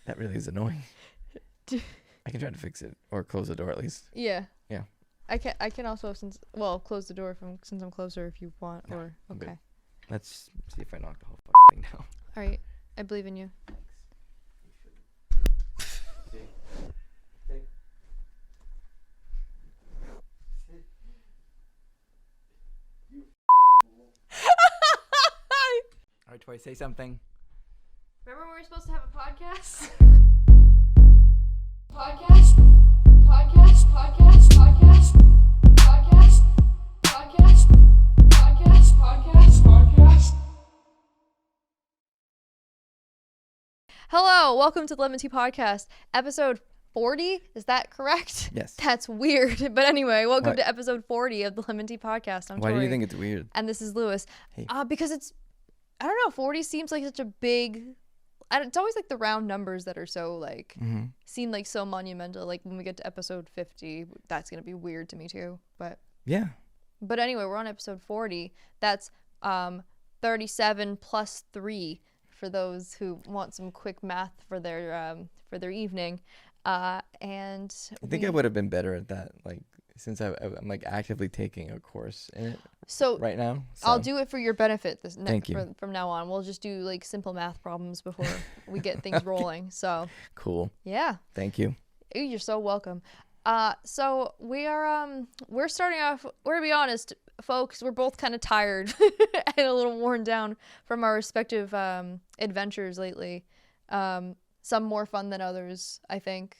That really is annoying. I can try to fix it or close the door at least. Yeah. Yeah. I can also close the door since I'm closer if you want. No, or I'm okay. good. Let's see if I knock the whole fucking thing down. All right. I believe in you. All right, Tory, say something. Remember when we were supposed to have a podcast? Hello, welcome to the LEM'n'TEA podcast, episode 40. Is that correct? Yes. That's weird. But anyway, welcome What? to episode 40 of the LEM'n'TEA podcast. I'm Why Tory. do you think it's weird? And this is Lewis. Hey. Because it's, I don't know, 40 seems like such a big, it's always like the round numbers that are so like, seem like so monumental. Like when we get to episode 50, that's going to be weird to me too. But anyway, we're on episode 40. That's 37 plus 3 for those who want some quick math for their evening. And I think I would have been better at that, like, since I'm like actively taking a course in it right now. So. I'll do it for your benefit Thank you. from now on. We'll just do like simple math problems before we get things rolling. So cool. Yeah. Thank you. You're so welcome. So we're starting off, we're gonna be honest, folks, we're both kind of tired and a little worn down from our respective adventures lately. Some more fun than others, I think.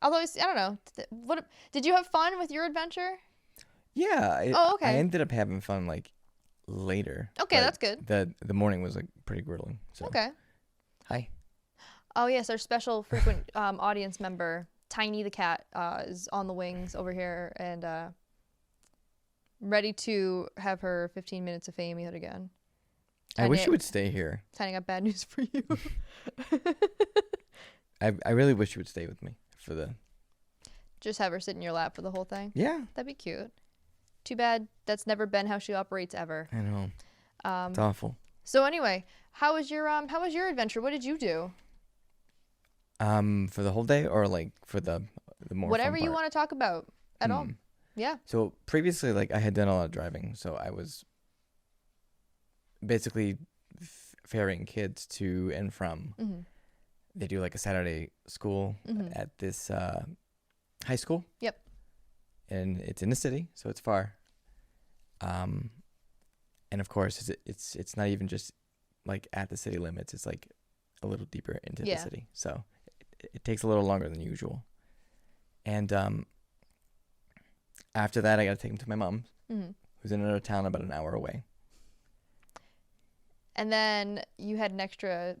Although, I don't know. What did you have fun with your adventure? Yeah. Okay. I ended up having fun like later. Okay, that's good. The morning was like pretty grueling. So. Okay. Hi. Oh yes, our special frequent audience member, Tiny the cat, is on the wings over here and ready to have her 15 minutes of fame yet again. I wish you would stay here. Tiny, got bad news for you. I really wish you would stay with me for the... Just have her sit in your lap for the whole thing? Yeah. That'd be cute. Too bad that's never been how she operates ever. I know. It's awful. So anyway, how was your adventure? What did you do? For the whole day or like for the more whatever fun you part? want to talk about at all. Yeah. So previously, like I had done a lot of driving, so I was basically ferrying kids to and from. Mm-hmm. They do like a Saturday school at this high school. Yep. And it's in the city, so it's far. And of course, it's not even just like at the city limits. It's like a little deeper into the city, so it takes a little longer than usual. And after that, I got to take them to my mom's, who's in another town about an hour away. And then you had an extra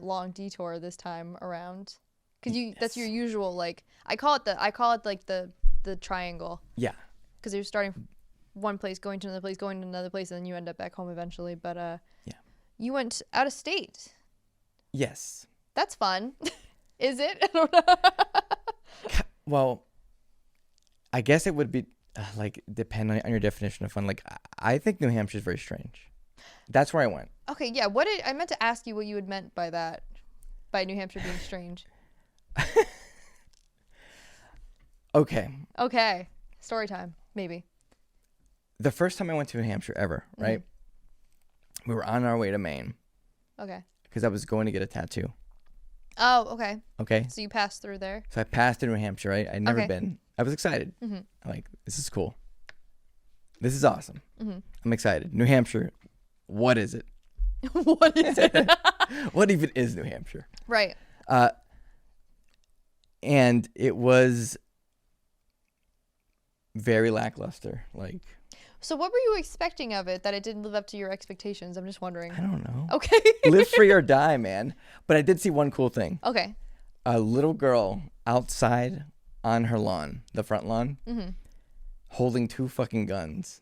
long detour this time around, because that's your usual, like I call it like the triangle. Yeah. Because you're starting from one place, going to another place, going to another place, and then you end up back home eventually. But yeah, you went out of state. Yes. That's fun. Is it? I don't know. Well, I guess it would be like depend on your definition of fun. Like I think New Hampshire is very strange. That's where I went. Okay, yeah. I meant to ask you what you had meant by that, by New Hampshire being strange. Okay. Story time, maybe. The first time I went to New Hampshire ever, right? We were on our way to Maine. Okay. Because I was going to get a tattoo. Oh, okay. Okay. So you passed through there? So I passed through New Hampshire, right? I'd never been. I was excited. I'm like, this is cool. This is awesome. I'm excited. New Hampshire, what is it? What is it? What even is New Hampshire? Right. And it was very lackluster. Like. So what were you expecting of it that it didn't live up to your expectations? I'm just wondering. I don't know. Okay. Live free or die, man. But I did see one cool thing. Okay. A little girl outside on her lawn, the front lawn, holding 2 fucking guns.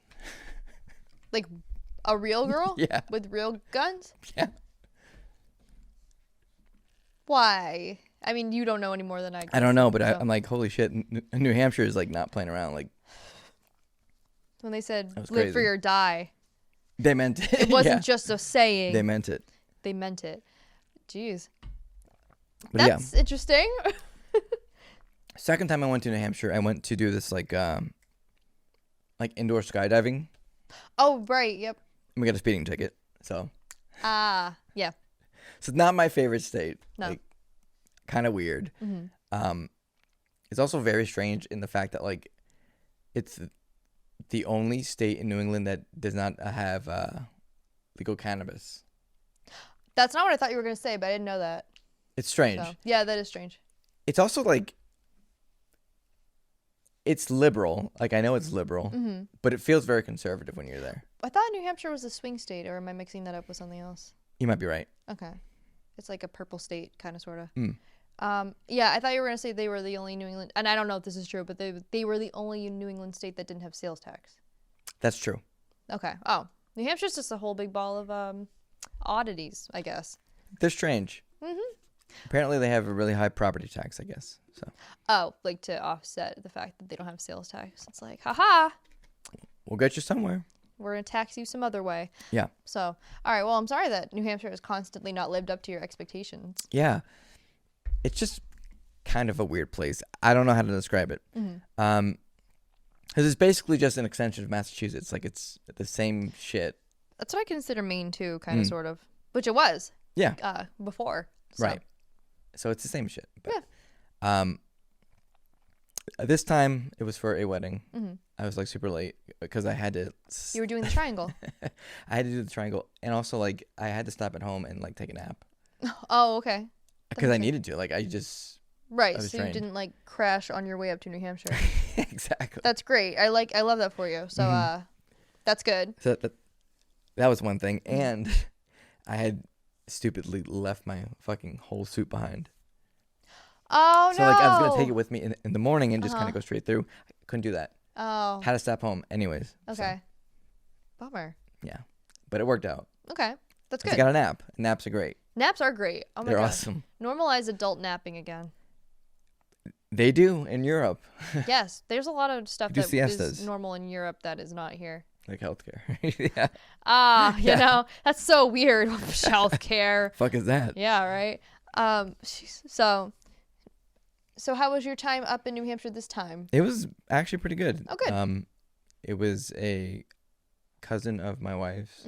Like a real girl? Yeah. With real guns? Yeah. Why? I mean, you don't know any more than I. I don't know, but I'm like, holy shit, New Hampshire is like not playing around. Like when they said live crazy. free or die, they meant it. It wasn't just a saying. They meant it. They meant it. Jeez. But That's interesting. Second time I went to New Hampshire, I went to do this like indoor skydiving. Oh, right. Yep. And we got a speeding ticket. So. Yeah. So it's not my favorite state. No. Like, kind of weird. Mm-hmm. It's also very strange in the fact that like, it's the only state in New England that does not have legal cannabis. That's not what I thought you were going to say, but I didn't know that. It's strange. So, yeah, that is strange. It's also like, it's liberal. Like, I know it's liberal, but it feels very conservative when you're there. I thought New Hampshire was a swing state, or am I mixing that up with something else? You might be right. Okay. It's like a purple state, kind of, sort of. Mm. Yeah, I thought you were going to say they were the only New England, and I don't know if this is true, but they were the only New England state that didn't have sales tax. That's true. Okay. Oh, New Hampshire's just a whole big ball of oddities, I guess. They're strange. Apparently, they have a really high property tax, I guess. So. Oh, like to offset the fact that they don't have sales tax. It's like, haha. We'll get you somewhere. We're going to tax you some other way. Yeah. So, all right. Well, I'm sorry that New Hampshire has constantly not lived up to your expectations. Yeah. It's just kind of a weird place. I don't know how to describe it. Because it's basically just an extension of Massachusetts. Like, it's the same shit. That's what I consider Maine, too, kind of, sort of. Which it was. Yeah. Before. So. Right. So it's the same shit. But, yeah. This time, it was for a wedding. I was, like, super late because I had to... You were doing the triangle. I had to do the triangle. And also, like, I had to stop at home and, like, take a nap. Oh, okay. Because I needed to. Like, I just... Right, so you didn't, like, crash on your way up to New Hampshire. Exactly. That's great. I love that for you. So, that's good. So that was one thing. And I had stupidly left my fucking whole suit behind. Oh, no. So, like, I was going to take it with me in the morning and just kind of go straight through. I couldn't do that. Oh. Had to stop home anyways. Okay. So. Bummer. Yeah. But it worked out. Okay. That's good. I got a nap. Naps are great. Naps are great. Oh, my They're God. awesome. Normalize adult napping again. They do in Europe. Yes. There's a lot of stuff that siestas. is normal in Europe that is not here. Like healthcare. Yeah. You know, that's so weird. Healthcare. Fuck is that? Yeah, right. So how was your time up in New Hampshire this time? It was actually pretty good. Oh, good. It was a cousin of my wife's,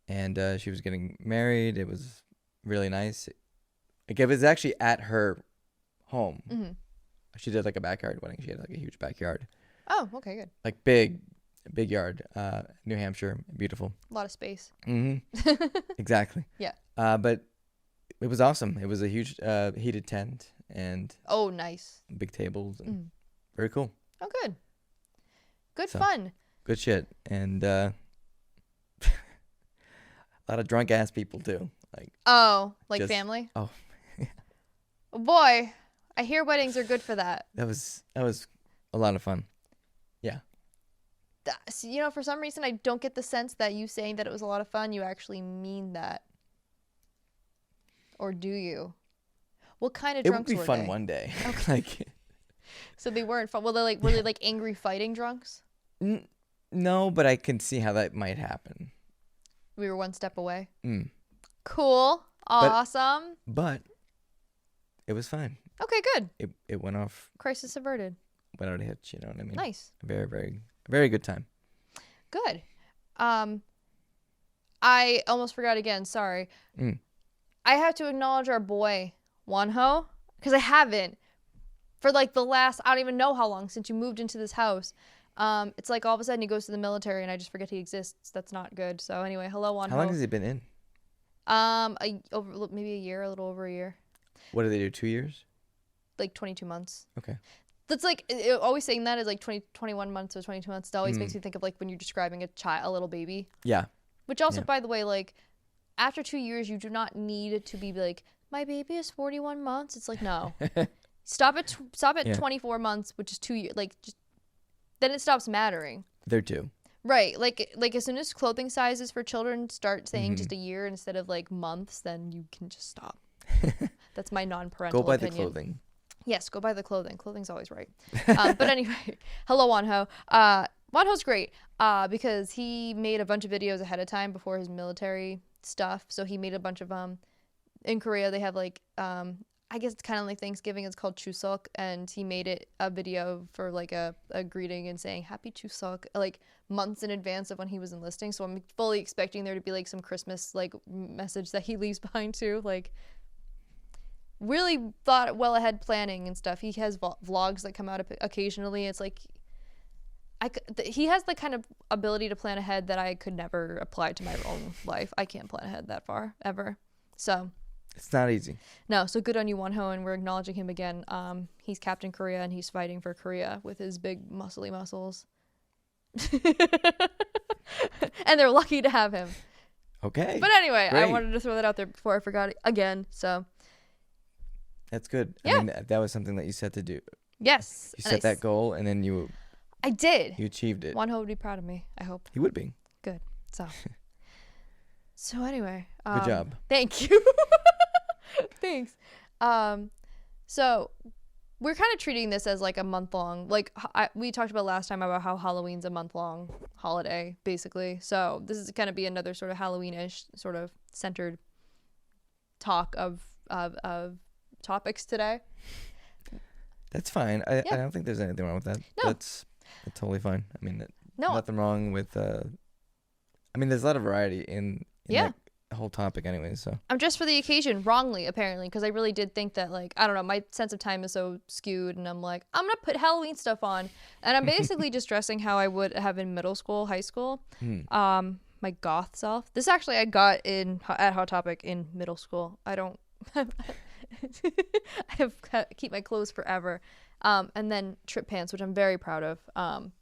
and she was getting married. It was really nice. Like, it was actually at her home. She did like a backyard wedding. She had like a huge backyard. Oh, okay, good. Like big yard. New Hampshire, beautiful. A lot of space. Exactly. Yeah. But it was awesome. It was a huge heated tent and oh, nice. big tables and very cool. Oh, good. Good fun. Good shit. And a lot of drunk ass people too. Like family? Oh. Boy, I hear weddings are good for that. That was a lot of fun. Yeah. You know, for some reason, I don't get the sense that you saying that it was a lot of fun, you actually mean that. Or do you? What kind of drunks were they? It would be fun one day. Okay. Like, so they weren't fun. Well, were they like angry fighting drunks? No, but I can see how that might happen. We were one step away. Cool. Awesome. But it was fine. Okay, good. It went off. Crisis averted. Went out of hitch, you know what I mean? Nice. Very, very, very good time. Good. I almost forgot again. Sorry. I have to acknowledge our boy, Wonho, because I haven't for like the last, I don't even know how long since you moved into this house. It's like all of a sudden he goes to the military and I just forget he exists. That's not good. So anyway, hello, Wonho. How long has he been in? Maybe a year, a little over a year. What do they do? 2 years? Like 22 months. Okay. That's like, always saying that is like 21 months or 22 months. It always makes me think of like when you're describing a little baby. Yeah. Which also, by the way, like after 2 years, you do not need to be like, my baby is 41 months. It's like, no. Stop at 24 months, which is 2 years. Like, then it stops mattering. They're two. Right. Like as soon as clothing sizes for children start saying just a year instead of like months, then you can just stop. That's my non-parental opinion. Go buy the clothing. Yes, go buy the clothing. Clothing's always right. But anyway, hello, Wonho. Wonho's great because he made a bunch of videos ahead of time before his military stuff. So he made a bunch of in Korea, they have like I guess it's kind of like Thanksgiving. It's called Chuseok, and he made it a video for like a greeting and saying Happy Chuseok like months in advance of when he was enlisting. So I'm fully expecting there to be like some Christmas like message that he leaves behind too. Like really thought well ahead planning and stuff. He has vlogs that come out occasionally. It's like he has the kind of ability to plan ahead that I could never apply to my own life. I can't plan ahead that far ever. So it's not easy. No, so good on you, Wonho, and we're acknowledging him again. He's Captain Korea, and he's fighting for Korea with his big muscly muscles. And they're lucky to have him. Okay. But anyway, Great. I wanted to throw that out there before I forgot it again. So that's good. Yeah. I mean, that was something that you set to do. Yes. You set that goal, and then I did. You achieved it. Wonho would be proud of me, I hope. He would be. Good. So anyway. Good job. Thank you. Thanks. So we're kind of treating this as like a month-long, like we talked about last time about how Halloween's a month-long holiday, basically. So this is going to be another sort of Halloween-ish sort of centered talk of topics today. That's fine. I don't think there's anything wrong with that. No. That's totally fine. I mean, nothing wrong with. I mean, there's a lot of variety in that whole topic, anyway. So I'm just for the occasion, wrongly apparently, because I really did think that, like, I don't know, my sense of time is so skewed, and I'm like, I'm gonna put Halloween stuff on, and I'm basically just dressing how I would have in middle school, high school. My goth self. This actually I got at Hot Topic in middle school. I don't. I keep my clothes forever. And then trip pants, which I'm very proud of.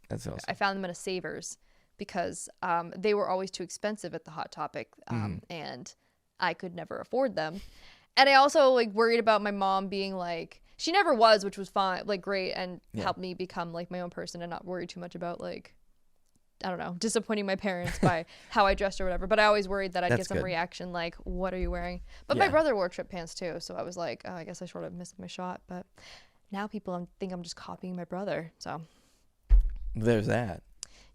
That's awesome. I found them at a Savers because they were always too expensive at the Hot Topic, and I could never afford them. And I also like worried about my mom being like, she never was, which was fine, like great, and helped me become like my own person and not worry too much about like, I don't know, disappointing my parents by how I dressed or whatever. But I always worried that I'd get some reaction like, what are you wearing? But my brother wore trip pants too. So I was like, oh, I guess I sort of missed my shot. But now people think I'm just copying my brother. So there's that.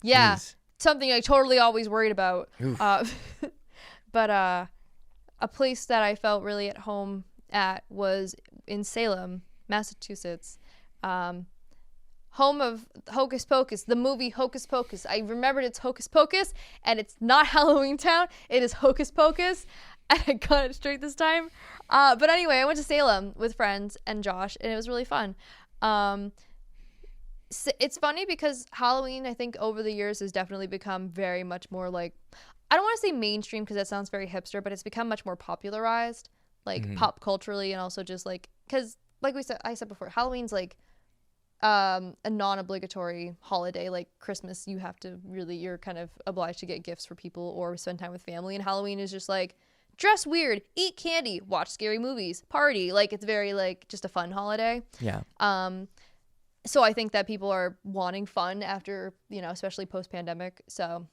Yeah. Jeez. Something I totally always worried about. But a place that I felt really at home at was in Salem, Massachusetts. Home of Hocus Pocus, the movie Hocus Pocus. I remembered it's Hocus Pocus, and it's not Halloween Town. It is Hocus Pocus. And I got it straight this time. But anyway, I went to Salem with friends and Josh, and it was really fun. It's funny because Halloween, I think, over the years has definitely become very much more like, I don't want to say mainstream because that sounds very hipster, but it's become much more popularized, like pop culturally, and also just like, because like I said before, Halloween's like, a non-obligatory holiday. Like Christmas, you're kind of obliged to get gifts for people or spend time with family, and Halloween is just like dress weird, eat candy, watch scary movies, party. Like it's very like just a fun holiday. So I think that people are wanting fun after, especially post-pandemic. So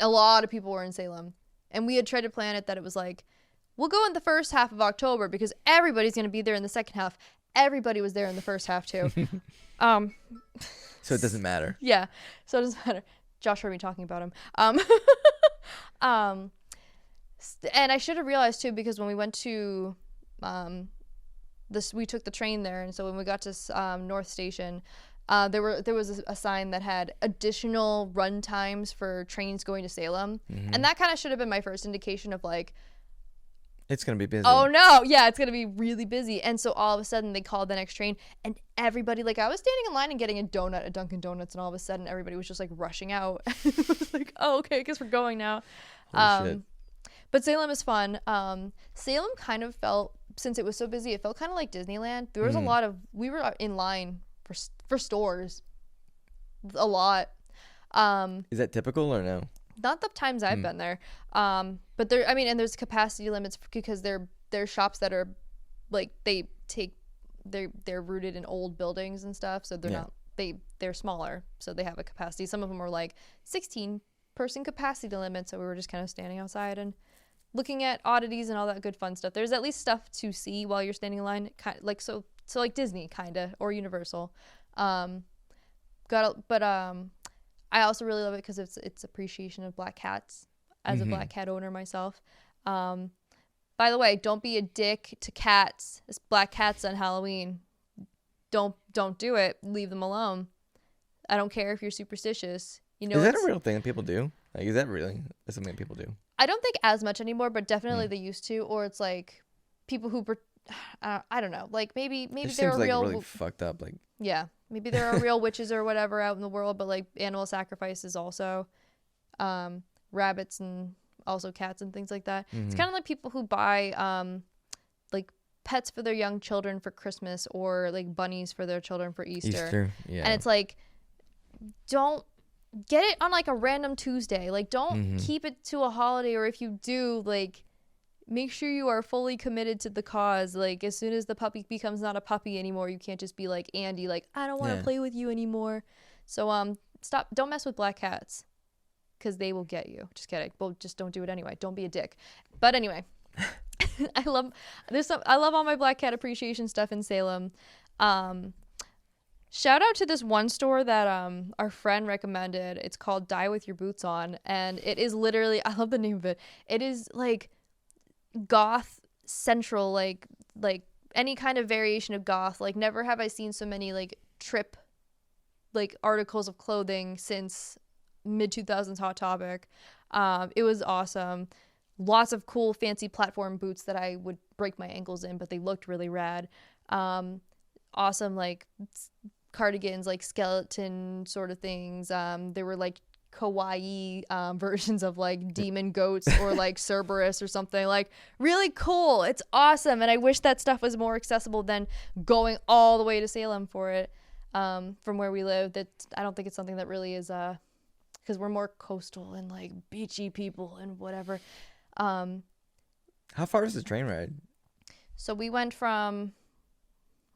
a lot of people were in Salem, and we had tried to plan it that it was like, we'll go in the first half of October because everybody's going to be there in the second half. Everybody was there in the first half too. So it doesn't matter. Yeah, so it doesn't matter. Josh heard me talking about him. And I should have realized too, because when we went to we took the train there, and so when we got to North Station, there was a sign that had additional run times for trains going to Salem, and that kind of should have been my first indication of like, it's going to be busy. Oh no, yeah, it's going to be really busy. And so all of a sudden they called the next train, and everybody, like I was standing in line and getting a donut at Dunkin' Donuts, and all of a sudden everybody was just like rushing out. It was like, oh, okay, I guess we're going now. Holy shit. But Salem is fun. Salem kind of felt, since it was so busy, it felt kind of like Disneyland. There was we were in line for stores a lot. Is that typical or no? Not the times I've been there. But there, I mean, and there's capacity limits because they're shops that are like, they're rooted in old buildings and stuff. So they're not, they're smaller. So they have a capacity. Some of them are like 16 person capacity limit. So we were just kind of standing outside and looking at oddities and all that good fun stuff. There's at least stuff to see while you're standing in line. Like, so like Disney kind of, or Universal. I also really love it because it's appreciation of black cats as a black cat owner myself. By the way, don't be a dick to cats. It's black cats on Halloween. Don't do it. Leave them alone. I don't care if you're superstitious. You know, is that a real thing that people do? Like, is that really something that people do? I don't think as much anymore, but definitely they used to. Or it's like people who, I don't know. Like maybe there are like real really fucked up. Like yeah, maybe there are real witches or whatever out in the world, but like animal sacrifices also, rabbits and also cats and things like that. It's kind of like people who buy like pets for their young children for Christmas or like bunnies for their children for Easter. Yeah. And it's like, don't get it on like a random Tuesday. Like don't keep it to a holiday, or if you do, like make sure you are fully committed to the cause. Like as soon as the puppy becomes not a puppy anymore, you can't just be like Andy, like I don't want to play with you anymore. So stop, don't mess with black cats because they will get you. Just kidding. Well, just don't do it anyway. Don't be a dick. But anyway, I love all my black cat appreciation stuff in Salem. Shout out to this one store that our friend recommended. It's called Die With Your Boots On, and it is literally, I love the name of it. It is like goth central, like any kind of variation of goth. Like never have I seen so many like trip like articles of clothing since mid 2000s Hot Topic. It was awesome. Lots of cool fancy platform boots that I would break my ankles in, but they looked really rad. Awesome like cardigans, like skeleton sort of things. There were like kawaii versions of like demon goats or like Cerberus or something. Like really cool. It's awesome, and I wish that stuff was more accessible than going all the way to Salem for it. From where we live, that I don't think it's something that really is because we're more coastal and like beachy people and whatever. How far is the train ride? So we went from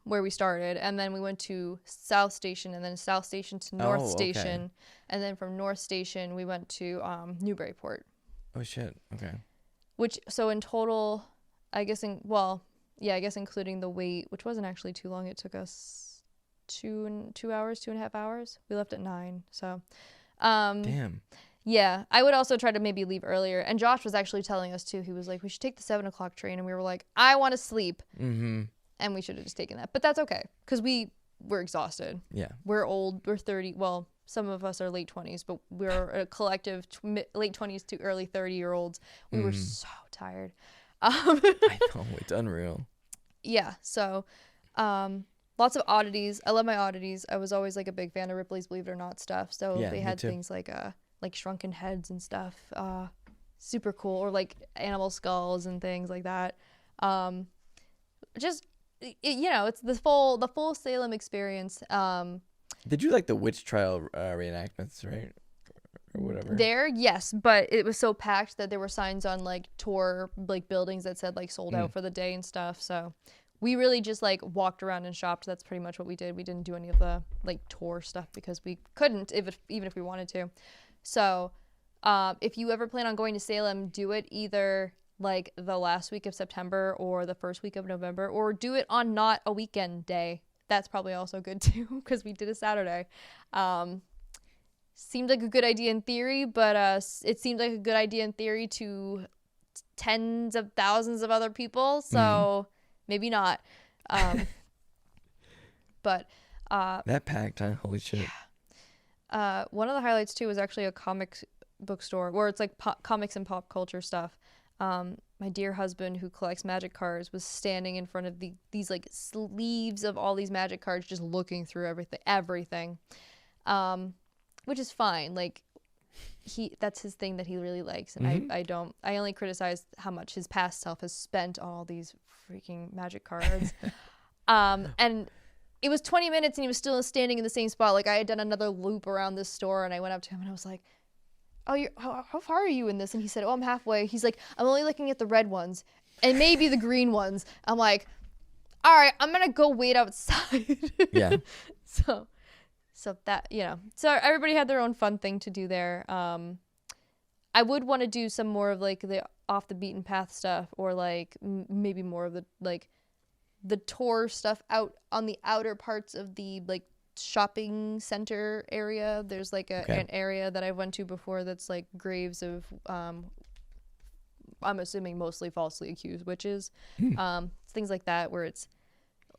where we started, and then we went to South Station, and then South Station to North Station, and then from North Station we went to Newburyport. Oh shit. Okay. Which, so in total, I guess including the wait, which wasn't actually too long. It took us 2.5 hours. We left at 9. So damn. Yeah, I would also try to maybe leave earlier. And Josh was actually telling us too. He was like, we should take the 7:00 train, and we were like, I want to sleep. And we should have just taken that. But that's okay, because we were exhausted. Yeah. We're old. We're 30. Well, some of us are late 20s, but we're a collective late 20s to early 30-year-olds. We were so tired. I know. It's unreal. Yeah. So lots of oddities. I love my oddities. I was always like a big fan of Ripley's Believe It or Not stuff. So they had things like shrunken heads and stuff. Super cool. Or like animal skulls and things like that. Just... it's the full Salem experience. Did you like the witch trial reenactments, right, or whatever? There, yes, but it was so packed that there were signs on like tour like buildings that said like sold out for the day and stuff. So we really just like walked around and shopped. That's pretty much what we did. We didn't do any of the like tour stuff because we couldn't even if we wanted to. So if you ever plan on going to Salem, do it either like the last week of September or the first week of November, or do it on not a weekend day. That's probably also good too, because we did a Saturday. Seemed like a good idea in theory, but it seemed like a good idea in theory to tens of thousands of other people, so maybe not. But that packed, huh? Holy shit. Yeah. One of the highlights too was actually a comic bookstore where it's like comics and pop culture stuff. My dear husband, who collects magic cards, was standing in front of these like sleeves of all these magic cards, just looking through everything, which is fine. Like that's his thing that he really likes, and I only criticize how much his past self has spent on all these freaking magic cards. And it was 20 minutes and he was still standing in the same spot. Like I had done another loop around this store, and I went up to him and I was like, oh, how far are you in this? And he said, oh, I'm halfway. He's like, I'm only looking at the red ones and maybe the green ones. I'm like, all right, I'm going to go wait outside. Yeah. So that, so everybody had their own fun thing to do there. I would want to do some more of like the off the beaten path stuff, or like maybe more of the like the tour stuff out on the outer parts of the like shopping center area. There's like an area that I went to before that's like graves of I'm assuming mostly falsely accused witches. Things like that where it's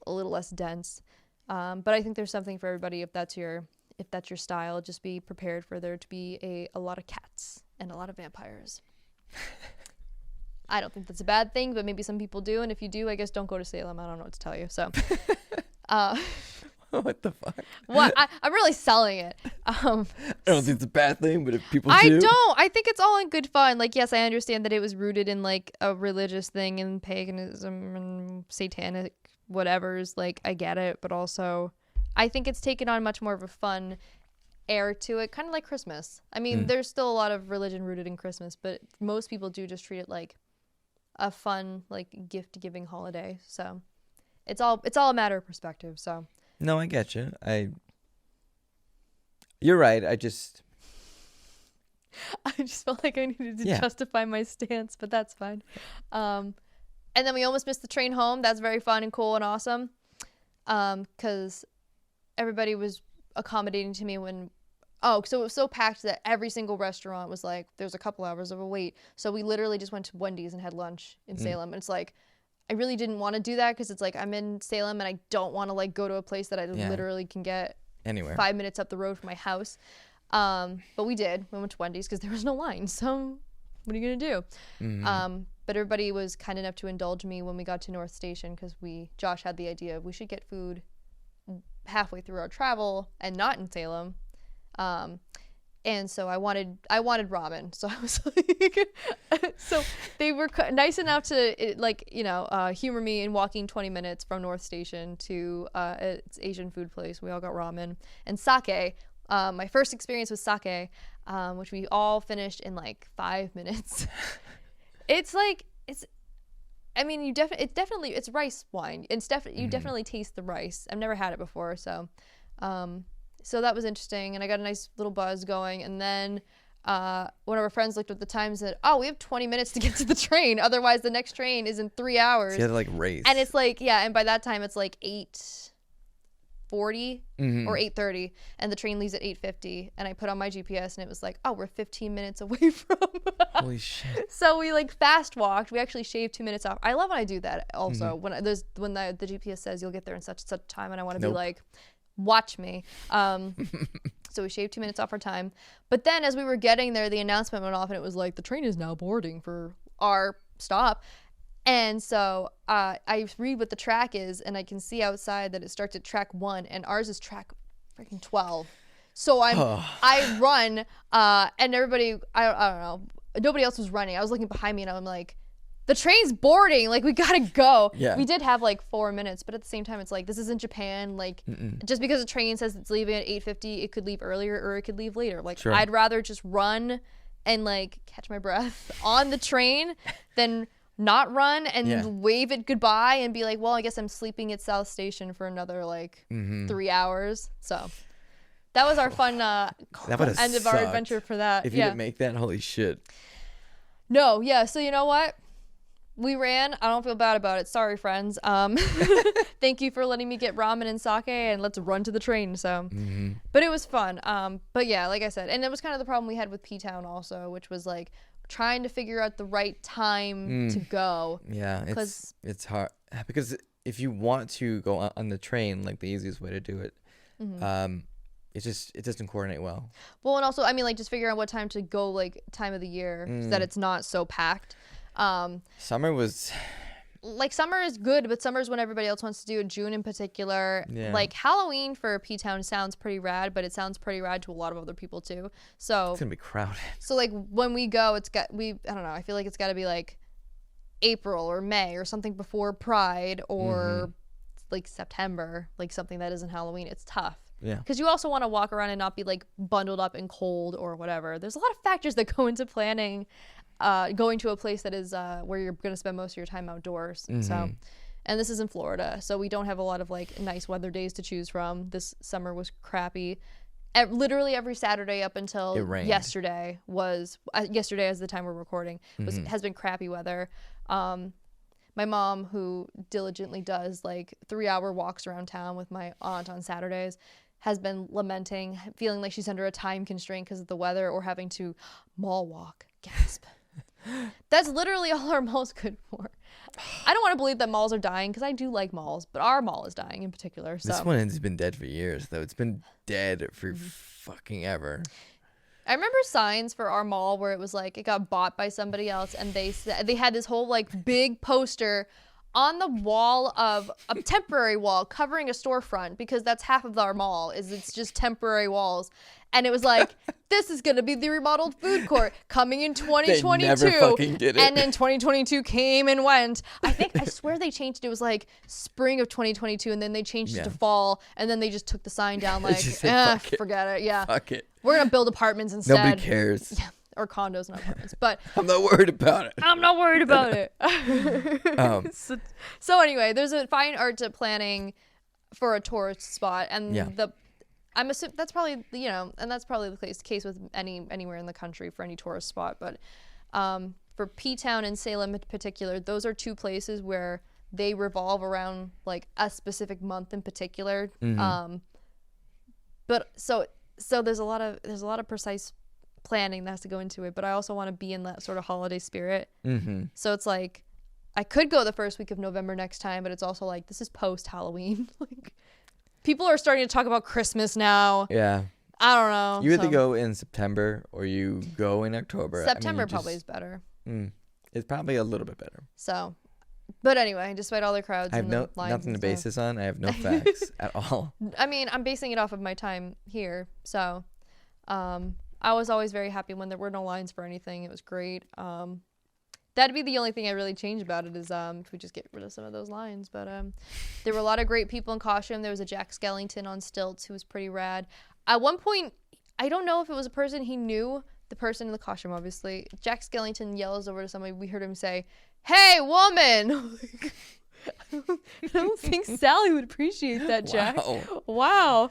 a little less dense. But I think there's something for everybody if that's your style. Just be prepared for there to be a lot of cats and a lot of vampires. I don't think that's a bad thing, but maybe some people do, and if you do, I guess don't go to Salem. I don't know what to tell you. So what the fuck? What? I'm really selling it. I don't think it's a bad thing, but if people do, I don't. I think it's all in good fun. Like, yes, I understand that it was rooted in like a religious thing and paganism and satanic whatever's. Like, I get it, but also I think it's taken on much more of a fun air to it, kind of like Christmas. I mean, there's still a lot of religion rooted in Christmas, but most people do just treat it like a fun, like, gift-giving holiday. So it's all a matter of perspective. So no, I get you. You're right. I just felt like I needed to justify my stance, but that's fine. And then we almost missed the train home. That's very fun and cool and awesome. Because everybody was accommodating to me when. Oh, so it was so packed that every single restaurant was like, there's a couple hours of a wait. So we literally just went to Wendy's and had lunch in Salem. And it's like, I really didn't want to do that because it's like, I'm in Salem and I don't want to like go to a place that I literally can get anywhere 5 minutes up the road from my house. But we did. We went to Wendy's because there was no line. So what are you going to do? But everybody was kind enough to indulge me when we got to North Station because Josh had the idea of we should get food halfway through our travel and not in Salem. And so I wanted ramen. So I was like, so they were nice enough to humor me in walking 20 minutes from North Station to its Asian food place. We all got ramen and sake. My first experience with sake, which we all finished in like 5 minutes. It's rice wine. You definitely taste the rice. I've never had it before, so. So that was interesting, and I got a nice little buzz going. And then one of our friends looked at the time and said, "Oh, we have 20 minutes to get to the train. Otherwise, the next train is in 3 hours." So you had to like race. And it's like, and by that time it's like 8:40 or 8:30, and the train leaves at 8:50. And I put on my GPS, and it was like, "Oh, we're 15 minutes away from." Holy shit! So we like fast walked. We actually shaved 2 minutes off. I love when I do that. Also, when the GPS says you'll get there in such time, and I want to be like, watch me. So we shaved 2 minutes off our time. But then as we were getting there, the announcement went off and it was like, the train is now boarding for our stop. And so I read what the track is, and I can see outside that it starts at track 1 and ours is track freaking 12. So I run and everybody, I don't know, nobody else was running. I was looking behind me and I'm like, the train's boarding, like we gotta go. We did have like 4 minutes, but at the same time it's like, this isn't Japan. Like just because a train says it's leaving at 8:50, it could leave earlier or it could leave later. Like I'd rather just run and like catch my breath on the train than not run and wave it goodbye and be like, well, I guess I'm sleeping at South Station for another like 3 hours. So that was our fun end of our adventure for that. If you didn't make that, holy shit. No, so you know what? We ran. I don't feel bad about it. Sorry, friends. Thank you for letting me get ramen and sake, and let's run to the train. So, but it was fun. But yeah, like I said, and it was kind of the problem we had with P-Town also, which was like trying to figure out the right time to go. Yeah, it's hard because if you want to go on the train, like the easiest way to do it, it doesn't coordinate well. Well, and also, I mean, like just figure out what time to go, like time of the year, so that it's not so packed. Summer is good, but summer is when everybody else wants to do it. June in particular, like Halloween for P-Town sounds pretty rad, but it sounds pretty rad to a lot of other people too. So it's gonna be crowded. So like when we go, I don't know, I feel like it's got to be like April or May or something before Pride or like September, like something that isn't Halloween. It's tough. Yeah. Because you also want to walk around and not be like bundled up and cold or whatever. There's a lot of factors that go into planning going to a place that is where you're going to spend most of your time outdoors. So, and this is in Florida, so we don't have a lot of like nice weather days to choose from. This summer was crappy. Literally every Saturday up until yesterday as the time we're recording has been crappy weather. My mom, who diligently does like 3-hour walks around town with my aunt on Saturdays, has been lamenting, feeling like she's under a time constraint because of the weather or having to mall walk. Gasp. That's literally all our mall's good for. I don't want to believe that malls are dying because I do like malls, but our mall is dying in particular. So. This one has been dead for years, though. It's been dead for fucking ever. I remember signs for our mall where it was like it got bought by somebody else, and they had this whole like big poster on the wall of a temporary wall covering a storefront, because that's half of our mall is it's just temporary walls. And it was like, this is going to be the remodeled food court coming in 2022. They never fucking did it. And then 2022 came and went. I swear they changed it. It was like spring of 2022, and then they changed it to fall, and then they just took the sign down like, forget it. Yeah. Fuck it. We're going to build apartments instead. Nobody cares. Yeah. Or condos, not apartments. But I'm not worried about it. I'm not worried about it. So anyway, there's a fine art to planning for a tourist spot, and I'm assuming that's probably and that's probably the case with anywhere in the country for any tourist spot. But for P-Town and Salem in particular, those are two places where they revolve around like a specific month in particular. But so there's a lot of precise planning that has to go into it, but I also want to be in that sort of holiday spirit. So it's like I could go the first week of November next time, but it's also like this is post Halloween. Like people are starting to talk about Christmas now. Yeah, I don't know. You either go in September or you go in October. September probably is better. It's probably a little bit better. So, but anyway, despite all the crowds, I have nothing to base this on. I have no facts at all. I mean, I'm basing it off of my time here, so I was always very happy when there were no lines for anything. It was great. That'd be the only thing I really change about it is if we just get rid of some of those lines. But there were a lot of great people in costume. There was a Jack Skellington on stilts who was pretty rad. At one point, I don't know if it was a person he knew, the person in the costume, obviously. Jack Skellington yells over to somebody. We heard him say, "Hey, woman!" I don't think Sally would appreciate that, Jack. Wow.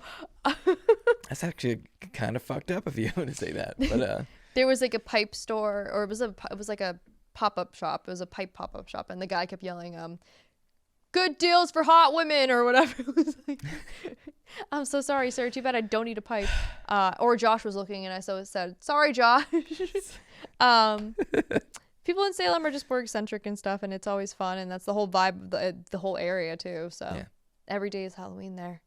That's actually kind of fucked up of you to say that. But there was like a pipe store, or it was like a pop-up shop. It was a pipe pop-up shop, and the guy kept yelling, "Good deals for hot women," or whatever. It was like, "I'm so sorry, sir. Too bad I don't need a pipe." Or Josh was looking, and I said, "Sorry, Josh." People in Salem are just more eccentric and stuff, and it's always fun, and that's the whole vibe of the whole area too. So every day is Halloween there.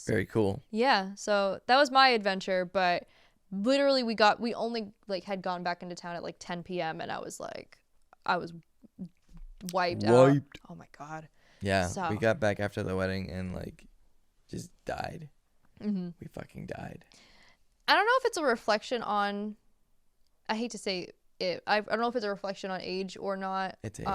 Very cool. Yeah, so that was my adventure, but literally we only like had gone back into town at like 10 p.m. and I was wiped out. Oh my god. Yeah, so we got back after the wedding and like just died. We fucking died. I don't know if it's a reflection on, I hate to say it, I don't know if it's a reflection on age or not. It's age.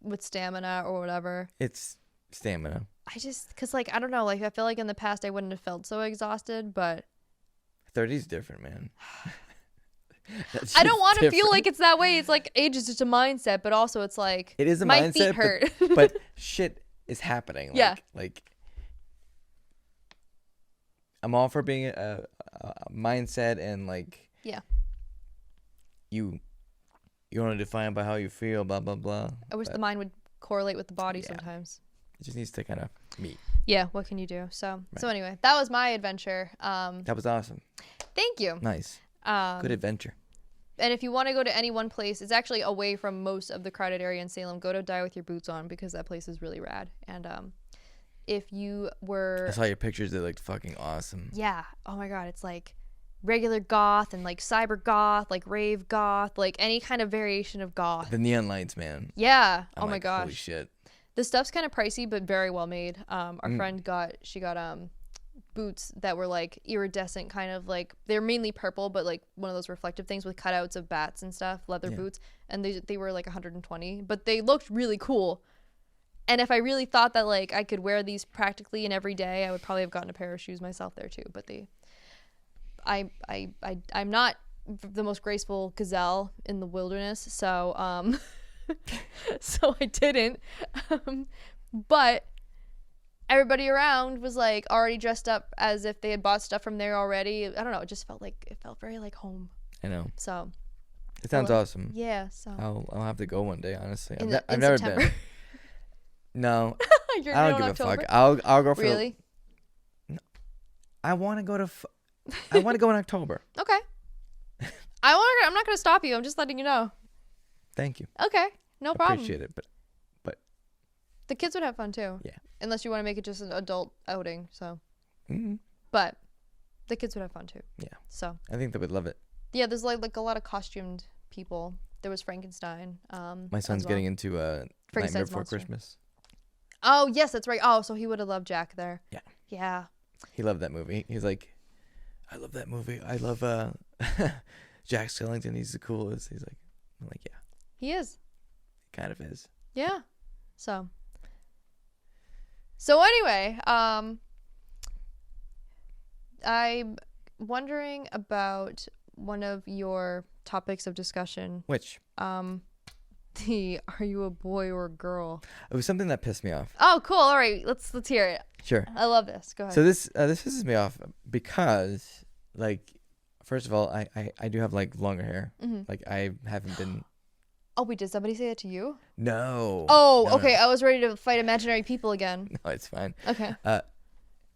With stamina or whatever. It's stamina. Because like I don't know, like I feel like in the past I wouldn't have felt so exhausted, but 30's different, man. I don't want to feel like it's that way. It's like age is just a mindset, but also it's like it is a my mindset, feet hurt. but shit is happening. Like I'm all for being a mindset and like you want to define by how you feel, blah blah blah. I wish the mind would correlate with the body sometimes. It just needs to kind of meet. Yeah, what can you do? So anyway, that was my adventure. That was awesome. Thank you. Nice. Good adventure. And if you want to go to any one place, it's actually away from most of the crowded area in Salem. Go to Die With Your Boots On, because that place is really rad. And if you were... I saw your pictures. They looked fucking awesome. Yeah. Oh my god. It's like regular goth and like cyber goth, like rave goth, like any kind of variation of goth. The neon lights, man. Yeah. I'm my gosh. Holy shit. The stuff's kind of pricey, but very well made. Our friend got boots that were like iridescent, kind of like, they're mainly purple, but like one of those reflective things with cutouts of bats and stuff, leather boots, and they were like 120, but they looked really cool. And if I really thought that like I could wear these practically in every day, I would probably have gotten a pair of shoes myself there too. But I'm not the most graceful gazelle in the wilderness, so so I didn't. But everybody around was like already dressed up as if they had bought stuff from there already. I don't know. It just felt very like home. I know. So it sounds awesome. Yeah. So I'll have to go one day. Honestly, I've never September. been. No, You're I don't give October? a fuck. I'll go for really. No, I want to go to. I want to go in October. Okay. I'm not gonna stop you. I'm just letting you know. thank you. Okay, no problem. Appreciate it, but the kids would have fun too. Yeah. Unless you want to make it just an adult outing. So. mm-hmm. But the kids would have fun too. Yeah. So. I think they would love it. Yeah, there's like a lot of costumed people. There was Frankenstein. My son's getting into Nightmare Before Christmas. Oh yes, that's right. Oh, so he would have loved Jack there. Yeah. Yeah. He loved that movie. He's like, I love that movie. I love Jack Skellington. He's the coolest. He's like, I'm like, yeah. He is. He kind of is. Yeah. So anyway, I'm wondering about one of your topics of discussion. Which? Are you a boy or a girl? It was something that pissed me off. Oh, cool. All right, let's hear it. Sure. I love this. Go ahead. So this pisses me off because, like, first of all, I do have like longer hair. Mm-hmm. Like I haven't been. Oh wait, did somebody say that to you? No. Oh, no, okay. No. I was ready to fight imaginary people again. No, it's fine. Okay.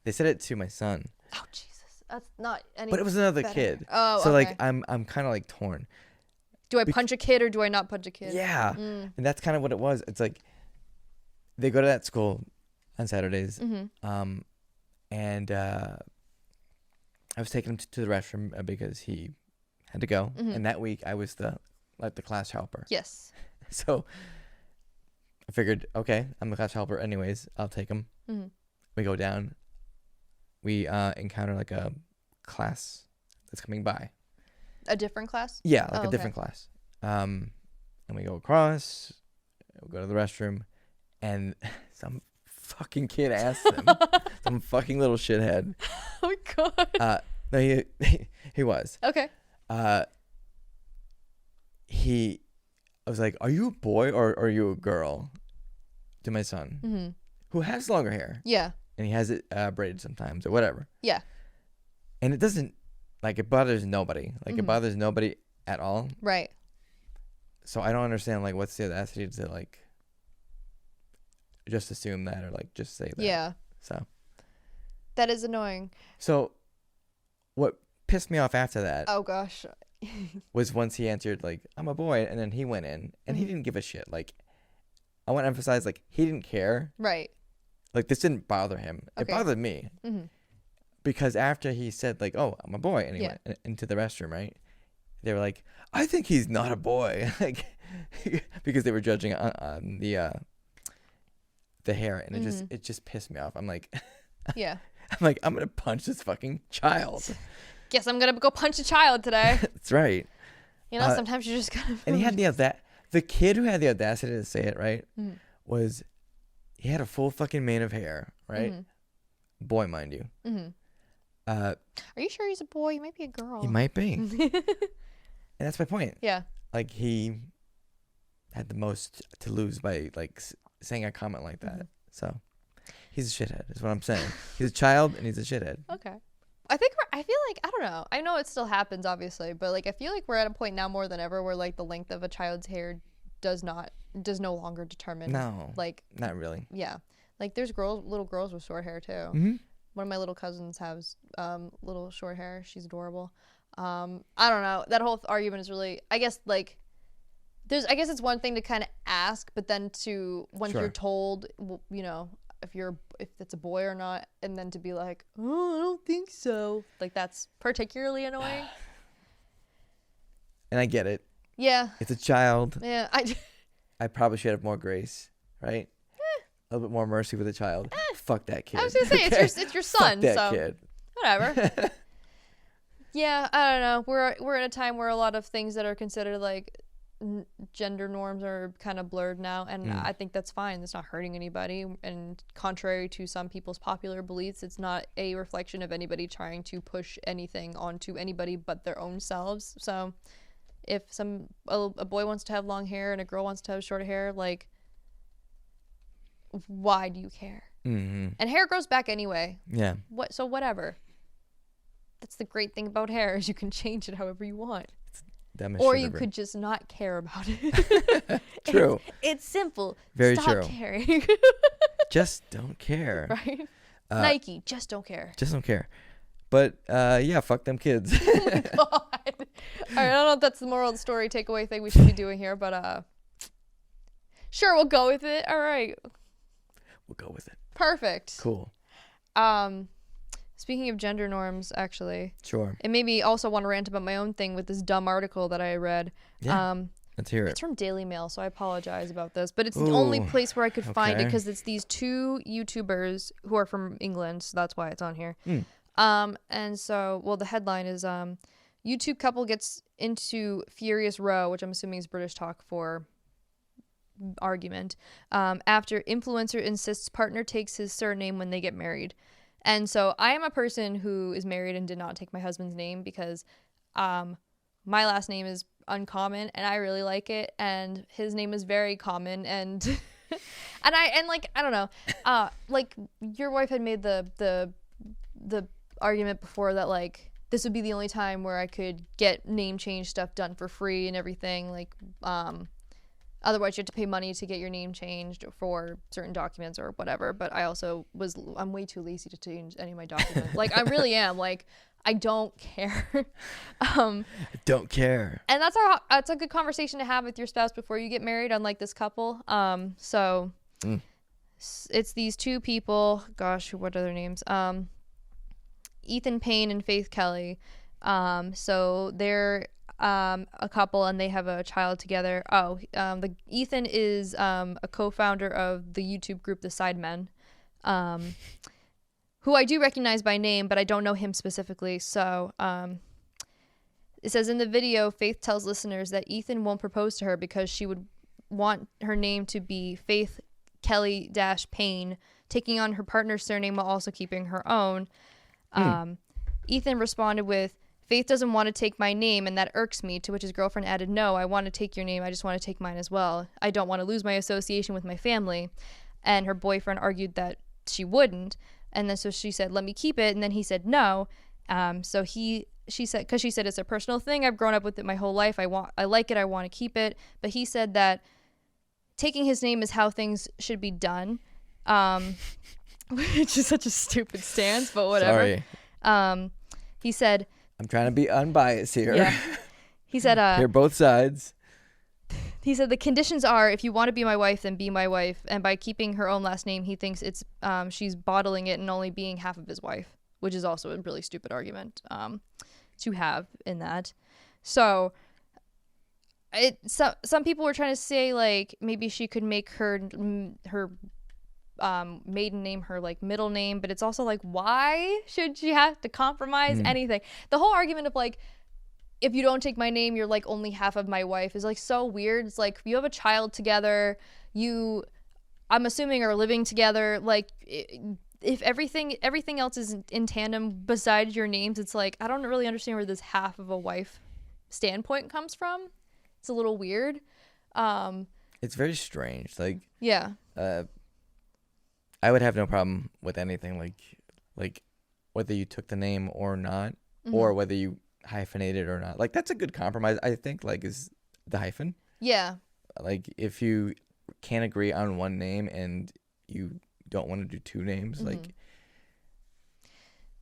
They said it to my son. Oh Jesus, that's not any. But it was another better. kid. Oh, so okay. like I'm kind of like torn. Do I punch a kid or do I not punch a kid? Yeah, and that's kind of what it was. It's like they go to that school on Saturdays, mm-hmm. And I was taking him to the restroom because he had to go, mm-hmm. and that week I was the class helper. Yes. So I figured, okay, I'm the class helper anyways. I'll take him. Mm-hmm. We go down. We encounter like a class that's coming by. A different class? Yeah, like a different class. And we go across. We go to the restroom, and some fucking kid asked him, some fucking little shithead. Oh my God. No, he was. Okay. I was like, "Are you a boy or are you a girl?" To my son, mm-hmm. who has longer hair. Yeah. And he has it braided sometimes or whatever. Yeah. And it doesn't, like, it bothers nobody. Like, mm-hmm. it bothers nobody at all. Right. So I don't understand, like, what's the audacity to, like, just assume that or, like, just say that. Yeah. So. That is annoying. So what pissed me off after that. Oh, gosh. Was once he answered, like, I'm a boy. And then he went in and he didn't give a shit. Like, I want to emphasize, like, he didn't care. Right. Like, this didn't bother him. Okay. It bothered me. Mm-hmm. Because after he said, like, oh, I'm a boy, and he went into the restroom, right? They were like, I think he's not a boy. Like, because they were judging on the hair, and it just pissed me off. I'm like, yeah. I'm like, I'm going to punch this fucking child. Guess I'm going to go punch a child today. That's right. You know, sometimes you just gotta. And he had the kid who had the audacity to say it, right, was, he had a full fucking mane of hair, right? Mm-hmm. Boy, mind you. Mm-hmm. Are you sure he's a boy? He might be a girl. He might be. And that's my point. Yeah. Like, he had the most to lose by, like, saying a comment like that. Mm-hmm. So, he's a shithead, is what I'm saying. He's a child, and he's a shithead. Okay. I feel like, I don't know. I know it still happens, obviously, but, like, I feel like we're at a point now more than ever where, like, the length of a child's hair does no longer determine. No. Like. Not really. Yeah. Like, there's little girls with short hair, too. Mm-hmm. One of my little cousins has little short hair. She's adorable. I don't know. That whole argument is really, I guess, like, I guess it's one thing to kind of ask, but then once you're told, you know, if it's a boy or not, and then to be like, oh, I don't think so. Like, that's particularly annoying. And I get it. Yeah. It's a child. Yeah. I probably should have more grace, right? A little bit more mercy with a child. Fuck that kid. I was gonna say, okay? it's your son. Fuck that kid. Whatever. Yeah, I don't know. We're in a time where a lot of things that are considered like gender norms are kind of blurred now, and I think that's fine. It's not hurting anybody, and contrary to some people's popular beliefs, it's not a reflection of anybody trying to push anything onto anybody but their own selves. So, if a boy wants to have long hair and a girl wants to have short hair, like, why do you care? Mm-hmm. And hair grows back anyway. Yeah. So whatever. That's the great thing about hair, is you can change it however you want. Or you could just not care about it. True. It's simple. Very Stop true. caring. Just don't care. Right? Nike, just don't care. Just don't care. But yeah, fuck them kids. Oh my God. All right, I don't know if that's the moral of the story takeaway thing we should be doing here, but Sure, we'll go with it. All right. We'll go with it. Perfect. Cool. Speaking of gender norms, actually. Sure. It made me also want to rant about my own thing with this dumb article that I read. Yeah. Let's hear it. It's from Daily Mail, so I apologize about this. But it's the only place where I could find it because it's these two YouTubers who are from England, so that's why it's on here. And so, well, the headline is YouTube couple gets into furious row, which I'm assuming is British talk for argument, after influencer insists partner takes his surname when they get married. And so I am a person who is married and did not take my husband's name because my last name is uncommon and I really like it, and his name is very common, and I don't know, like your wife had made the argument before that like this would be the only time where I could get name change stuff done for free and everything, like otherwise you have to pay money to get your name changed for certain documents or whatever. But I'm way too lazy to change any of my documents. Like I really am. Like I don't care. Don't care. And that's a good conversation to have with your spouse before you get married, unlike this couple. It's these two people. Gosh, what are their names? Ethan Payne and Faith Kelly. So they're a couple and they have a child together. Ethan is a co-founder of the YouTube group The Sidemen, who I do recognize by name, but I don't know him specifically. So it says in the video, Faith tells listeners that Ethan won't propose to her because she would want her name to be Faith Kelly Payne, taking on her partner's surname while also keeping her own. Ethan responded with, Faith doesn't want to take my name and that irks me, to which his girlfriend added, no, I want to take your name. I just want to take mine as well. I don't want to lose my association with my family. And her boyfriend argued that she wouldn't. And then so she said, let me keep it. And then he said, no. She said, because she said, it's a personal thing. I've grown up with it my whole life. I like it. I want to keep it. But he said that taking his name is how things should be done. Which is such a stupid stance, but whatever. Sorry. He said, I'm trying to be unbiased here. Yeah. He said, hear both sides. He said, the conditions are, if you want to be my wife, then be my wife. And by keeping her own last name, he thinks it's she's bottling it and only being half of his wife, which is also a really stupid argument to have in that. So some people were trying to say like maybe she could make her maiden name her like middle name, but it's also like, why should she have to compromise anything? The whole argument of like, if you don't take my name, you're like only half of my wife is like so weird. It's like you have a child together, I'm assuming are living together. Like if everything else is in tandem besides your names, it's like I don't really understand where this half of a wife standpoint comes from. It's a little weird. It's very strange. Like yeah. I would have no problem with anything like whether you took the name or not, or whether you hyphenated or not. Like that's a good compromise, I think, like is the hyphen. Yeah. Like if you can't agree on one name and you don't want to do two names, like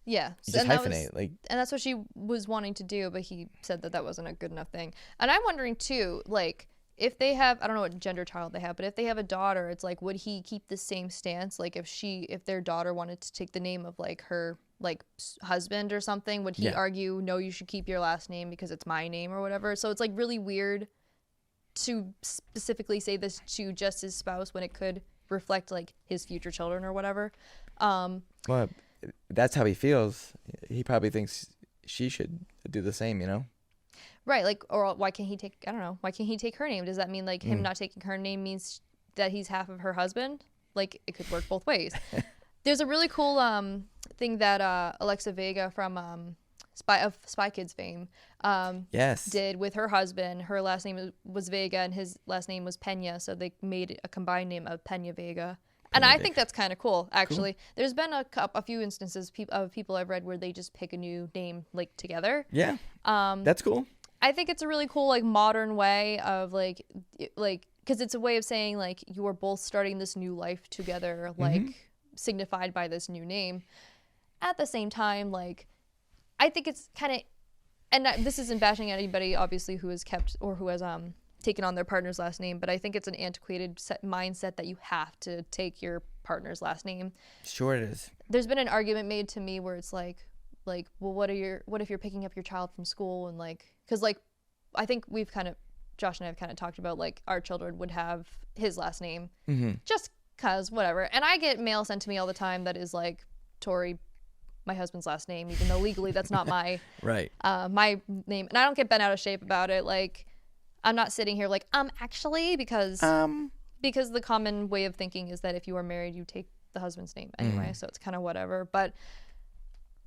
yeah, you just hyphenate. And that's what she was wanting to do, but he said that wasn't a good enough thing. And I'm wondering too, like if they have, I don't know what gender child they have, but if they have a daughter, it's like, would he keep the same stance? Like if their daughter wanted to take the name of like her like husband or something, would he argue, no, you should keep your last name because it's my name or whatever? So it's like really weird to specifically say this to just his spouse when it could reflect like his future children or whatever. Well, that's how he feels. He probably thinks she should do the same, you know? Right, like, or why can't he take, I don't know, why can't he take her name? Does that mean, like, him not taking her name means that he's half of her husband? Like, it could work both ways. There's a really cool thing that Alexa Vega from Spy Kids fame did with her husband. Her last name was Vega, and his last name was Pena, so they made a combined name of Pena Vega. And I think that's kind of cool, actually. Cool. There's been a few instances of people I've read where they just pick a new name, like, together. Yeah, that's cool. I think it's a really cool, like, modern way of, like, because it's a way of saying, like, you are both starting this new life together, like, signified by this new name. At the same time, like, I think it's kind of, and this isn't bashing anybody, obviously, who has kept, or who has taken on their partner's last name, but I think it's an antiquated mindset that you have to take your partner's last name. Sure it is. There's been an argument made to me where it's like, well, what if you're picking up your child from school and like, because like, I think Josh and I have kind of talked about like our children would have his last name, just cause whatever. And I get mail sent to me all the time that is like Tory, my husband's last name, even though legally that's not my right my name, and I don't get bent out of shape about it. Like, I'm not sitting here like actually because the common way of thinking is that if you are married, you take the husband's name anyway, so it's kind of whatever. But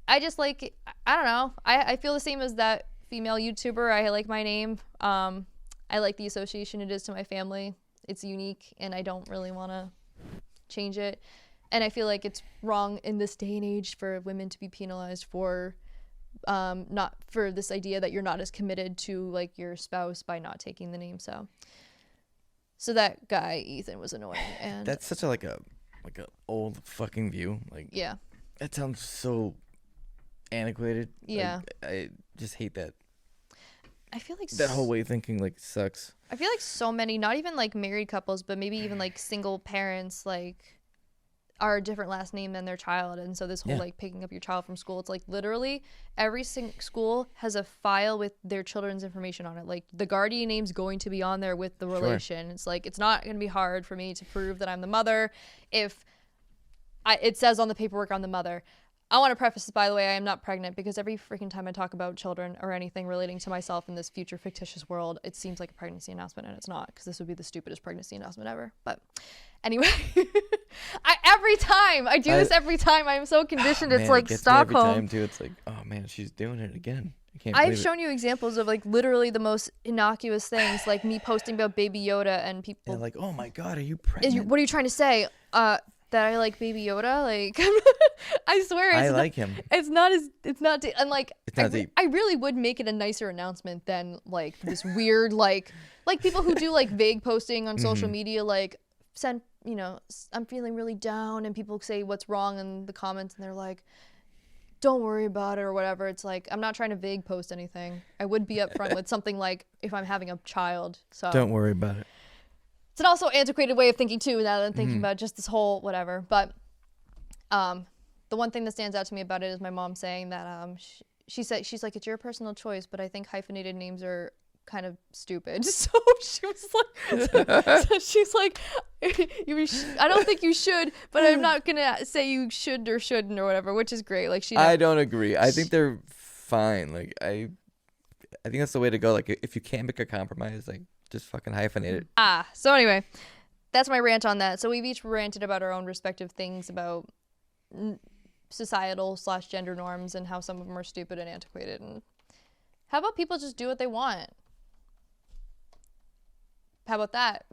I just like, I don't know. I feel the same as that female YouTuber. I like my name. I like the association it is to my family. It's unique, and I don't really want to change it. And I feel like it's wrong in this day and age for women to be penalized for not for this idea that you're not as committed to like your spouse by not taking the name. So that guy Ethan was annoying, and that's such a old fucking view. Like, yeah, that sounds so antiquated. Yeah, like, I just hate that. I feel like that whole way of thinking like sucks. I feel like so many, not even like married couples, but maybe even like single parents, like are a different last name than their child. And so this whole like picking up your child from school, it's like literally every school has a file with their children's information on it. Like the guardian name's going to be on there with the relation. Sure. It's like, it's not going to be hard for me to prove that I'm the mother if it says on the paperwork I'm the mother. I want to preface this, by the way, I am not pregnant, because every freaking time I talk about children or anything relating to myself in this future fictitious world, it seems like a pregnancy announcement, and it's not, because this would be the stupidest pregnancy announcement ever. But anyway, every time I do this, every time I'm so conditioned, it's like Stockholm. Every time too, it's like, oh man, she's doing it again. I've shown you examples of like literally the most innocuous things, like me posting about Baby Yoda and people. Yeah, like, oh my god, are you pregnant? What are you trying to say? That I like Baby Yoda? Like, I swear, I like him. It's not and like, it's not deep. I really would make it a nicer announcement than like this weird like people who do like vague posting on social media, like send, I'm feeling really down, and people say what's wrong in the comments, and they're like, don't worry about it or whatever. It's like, I'm not trying to vague post anything. I would be upfront with something like if I'm having a child. So don't worry about it. It's an also antiquated way of thinking too, now that I'm thinking about just this whole whatever. But the one thing that stands out to me about it is my mom saying that she said, she's like, it's your personal choice, but I think hyphenated names are kind of stupid. So she was like, so she's like, I don't think you should, but I'm not gonna say you should or shouldn't or whatever, which is great. Like I don't agree. I think they're fine. Like I think that's the way to go. Like if you can't make a compromise, like just fucking hyphenate it. So anyway, that's my rant on that. So we've each ranted about our own respective things about societal / gender norms and how some of them are stupid and antiquated. And how about people just do what they want? How about that?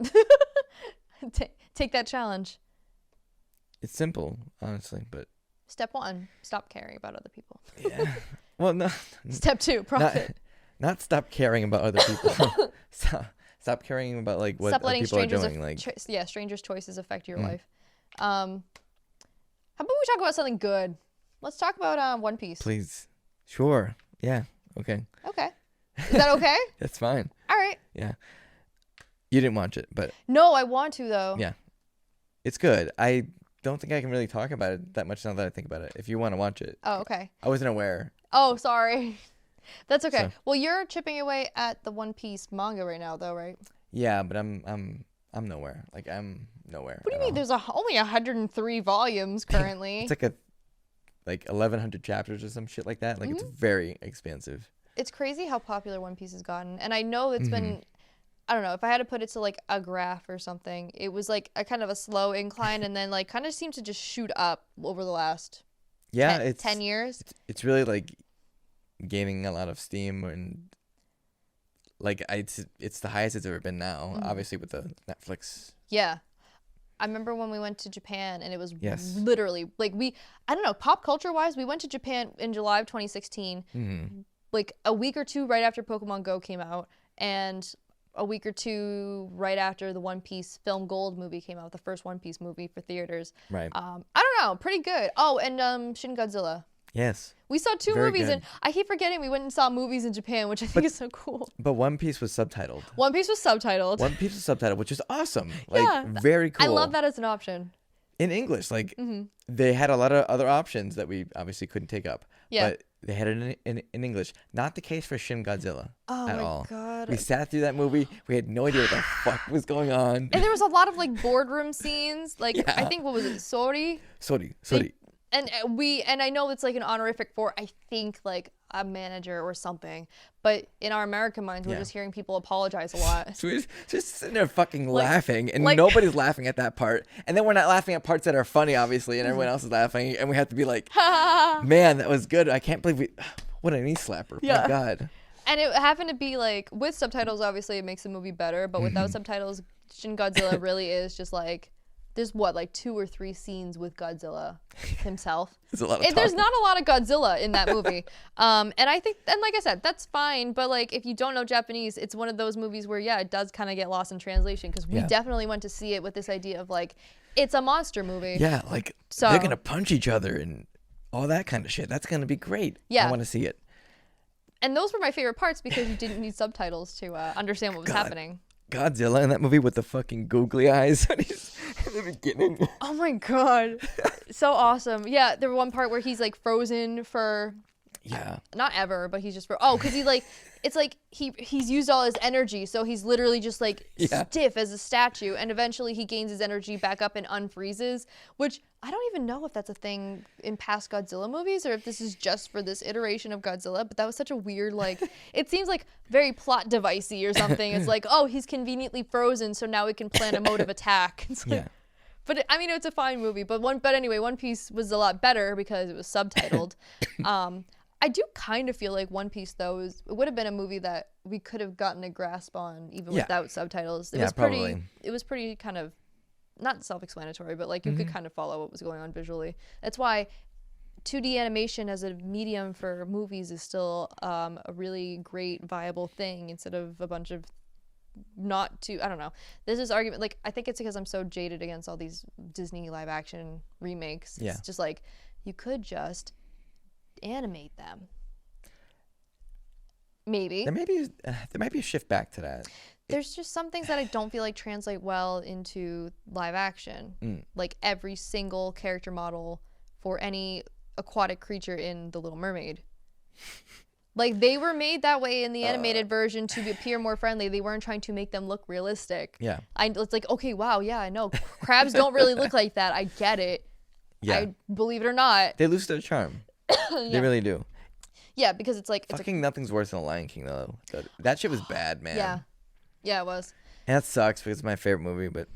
Take that challenge. It's simple, honestly, but Step 1, stop caring about other people. Yeah. Well, no. Step 2, profit. Not stop caring about other people. Stop caring about like what other people are doing. Like, strangers' choices affect your life. How about we talk about something good? Let's talk about One Piece. Please. Sure. Yeah. Okay. Okay. Is that okay? That's fine. All right. Yeah. You didn't watch it, but no, I want to though. Yeah. It's good. I don't think I can really talk about it that much now that I think about it. If you want to watch it. Oh, okay. I wasn't aware. Oh, sorry. That's okay. So. Well, you're chipping away at the One Piece manga right now, though, right? Yeah, but I'm nowhere. Like I'm nowhere. What do you mean? There's only 103 volumes currently. It's like 1,100 chapters or some shit like that. Like it's very expansive. It's crazy how popular One Piece has gotten, and I know it's been. I don't know if I had to put it to like a graph or something. It was like a kind of a slow incline, and then like kind of seemed to just shoot up over the last 10 years. It's really like gaining a lot of steam, and like it's the highest it's ever been now. Obviously with the Netflix. Yeah, I remember when we went to Japan, and it was literally like I don't know, pop culture wise, we went to Japan in July of 2016, like a week or two right after Pokemon Go came out, and a week or two right after the One Piece Film Gold movie came out, the first One Piece movie for theaters. Right. I don't know, pretty good. Oh, and Shin Godzilla. Yes. We saw two Very movies, good. and I keep forgetting we went and saw movies in Japan, which I think is so cool. But One Piece was subtitled. One Piece was subtitled. One Piece was subtitled, which is awesome. Like, Yeah, very cool. I love that as an option. In English, like, they had a lot of other options that we obviously couldn't take up. Yeah. But they had it in English. Not the case for Shin Godzilla at all. God. We sat through that movie. We had no idea what the fuck was going on. And there was a lot of like boardroom scenes. Like I think, what was it, Sori? Sorry. And I know it's like an honorific for, I think, like a manager or something. But in our American minds, we're just hearing people apologize a lot. So we're just sitting there fucking laughing, and like- nobody's laughing at that part. And then we're not laughing at parts that are funny, obviously, and everyone else is laughing, and we have to be like, man, that was good. I can't believe what a knee slapper. Yeah. My God. And it happened to be like, with subtitles, obviously it makes the movie better. But without subtitles, Shin Godzilla really is just like, there's like 2 or 3 scenes with Godzilla himself. There's a lot of There's talking. not a lot of Godzilla in that movie. And I think, and like I said, that's fine. But like, if you don't know Japanese, it's one of those movies where, yeah, it does kind of get lost in translation, because we definitely went to see it with this idea of like, it's a monster movie. Yeah, like they're going to punch each other and all that kind of shit. That's going to be great. Yeah. I want to see it. And those were my favorite parts because you didn't need subtitles to understand what was happening. Godzilla in that movie with the fucking googly eyes when he's in the beginning. Oh my God. So awesome. Yeah, there was one part where he's like frozen for not ever, but he's just because he like, it's like he's used all his energy, so he's literally just like stiff as a statue, and eventually he gains his energy back up and unfreezes, which I don't even know if that's a thing in past Godzilla movies or if this is just for this iteration of Godzilla, but that was such a weird, like, it seems like very plot devicey or something. It's like, oh, he's conveniently frozen, so now we can plan a mode of attack. It's like, but I mean, it's a fine movie, but anyway, One Piece was a lot better because it was subtitled. I do kind of feel like One Piece, though, it would have been a movie that we could have gotten a grasp on even without subtitles. It was pretty kind of, not self-explanatory, but like you could kind of follow what was going on visually. That's why 2D animation as a medium for movies is still a really great, viable thing instead of a bunch of I don't know. There's this argument, like, I think it's because I'm so jaded against all these Disney live action remakes. It's just like, you could just animate them. Maybe. There might be a shift back to that. There's just some things that I don't feel like translate well into live action. Like every single character model for any aquatic creature in The Little Mermaid. Like, they were made that way in the animated version to appear more friendly. They weren't trying to make them look realistic. Yeah. It's like, okay, wow, yeah, I know. Crabs don't really look like that. I get it. Yeah. I believe it or not. They lose their charm. They really do. Yeah, because it's like... Fucking nothing's worse than The Lion King, though. That shit was bad, man. Yeah. Yeah, it was. And that sucks because it's my favorite movie, but...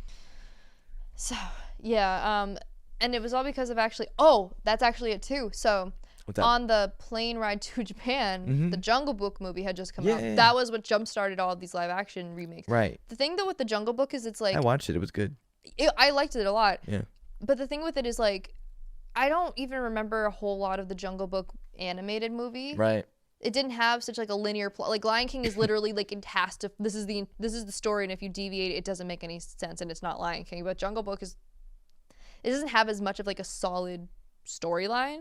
So, yeah, and it was all because of that's actually it, too. So... On the plane ride to Japan, the Jungle Book movie had just come out. Yeah. That was what jump-started all of these live-action remakes. Right. The thing, though, with the Jungle Book is it's like... I watched it. It was good. I liked it a lot. Yeah. But the thing with it is, like, I don't even remember a whole lot of the Jungle Book animated movie. Right. It didn't have such, like, a linear plot. Like, Lion King is literally, like, it has to... This is the story, and if you deviate, it doesn't make any sense, and it's not Lion King. But Jungle Book is... It doesn't have as much of, like, a solid storyline.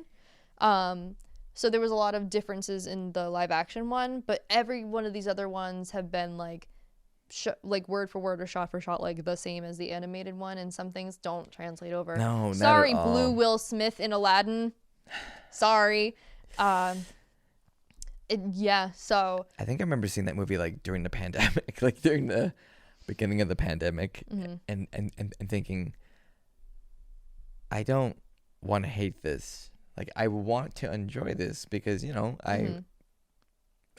So there was a lot of differences in the live action one, but every one of these other ones have been like word for word or shot for shot like the same as the animated one, and some things don't translate over. No, sorry, not at all. Blue Will Smith in Aladdin. Sorry. So I think I remember seeing that movie like during the pandemic, like during the beginning of the pandemic, and thinking, I don't want to hate this. Like, I want to enjoy this because, you know, I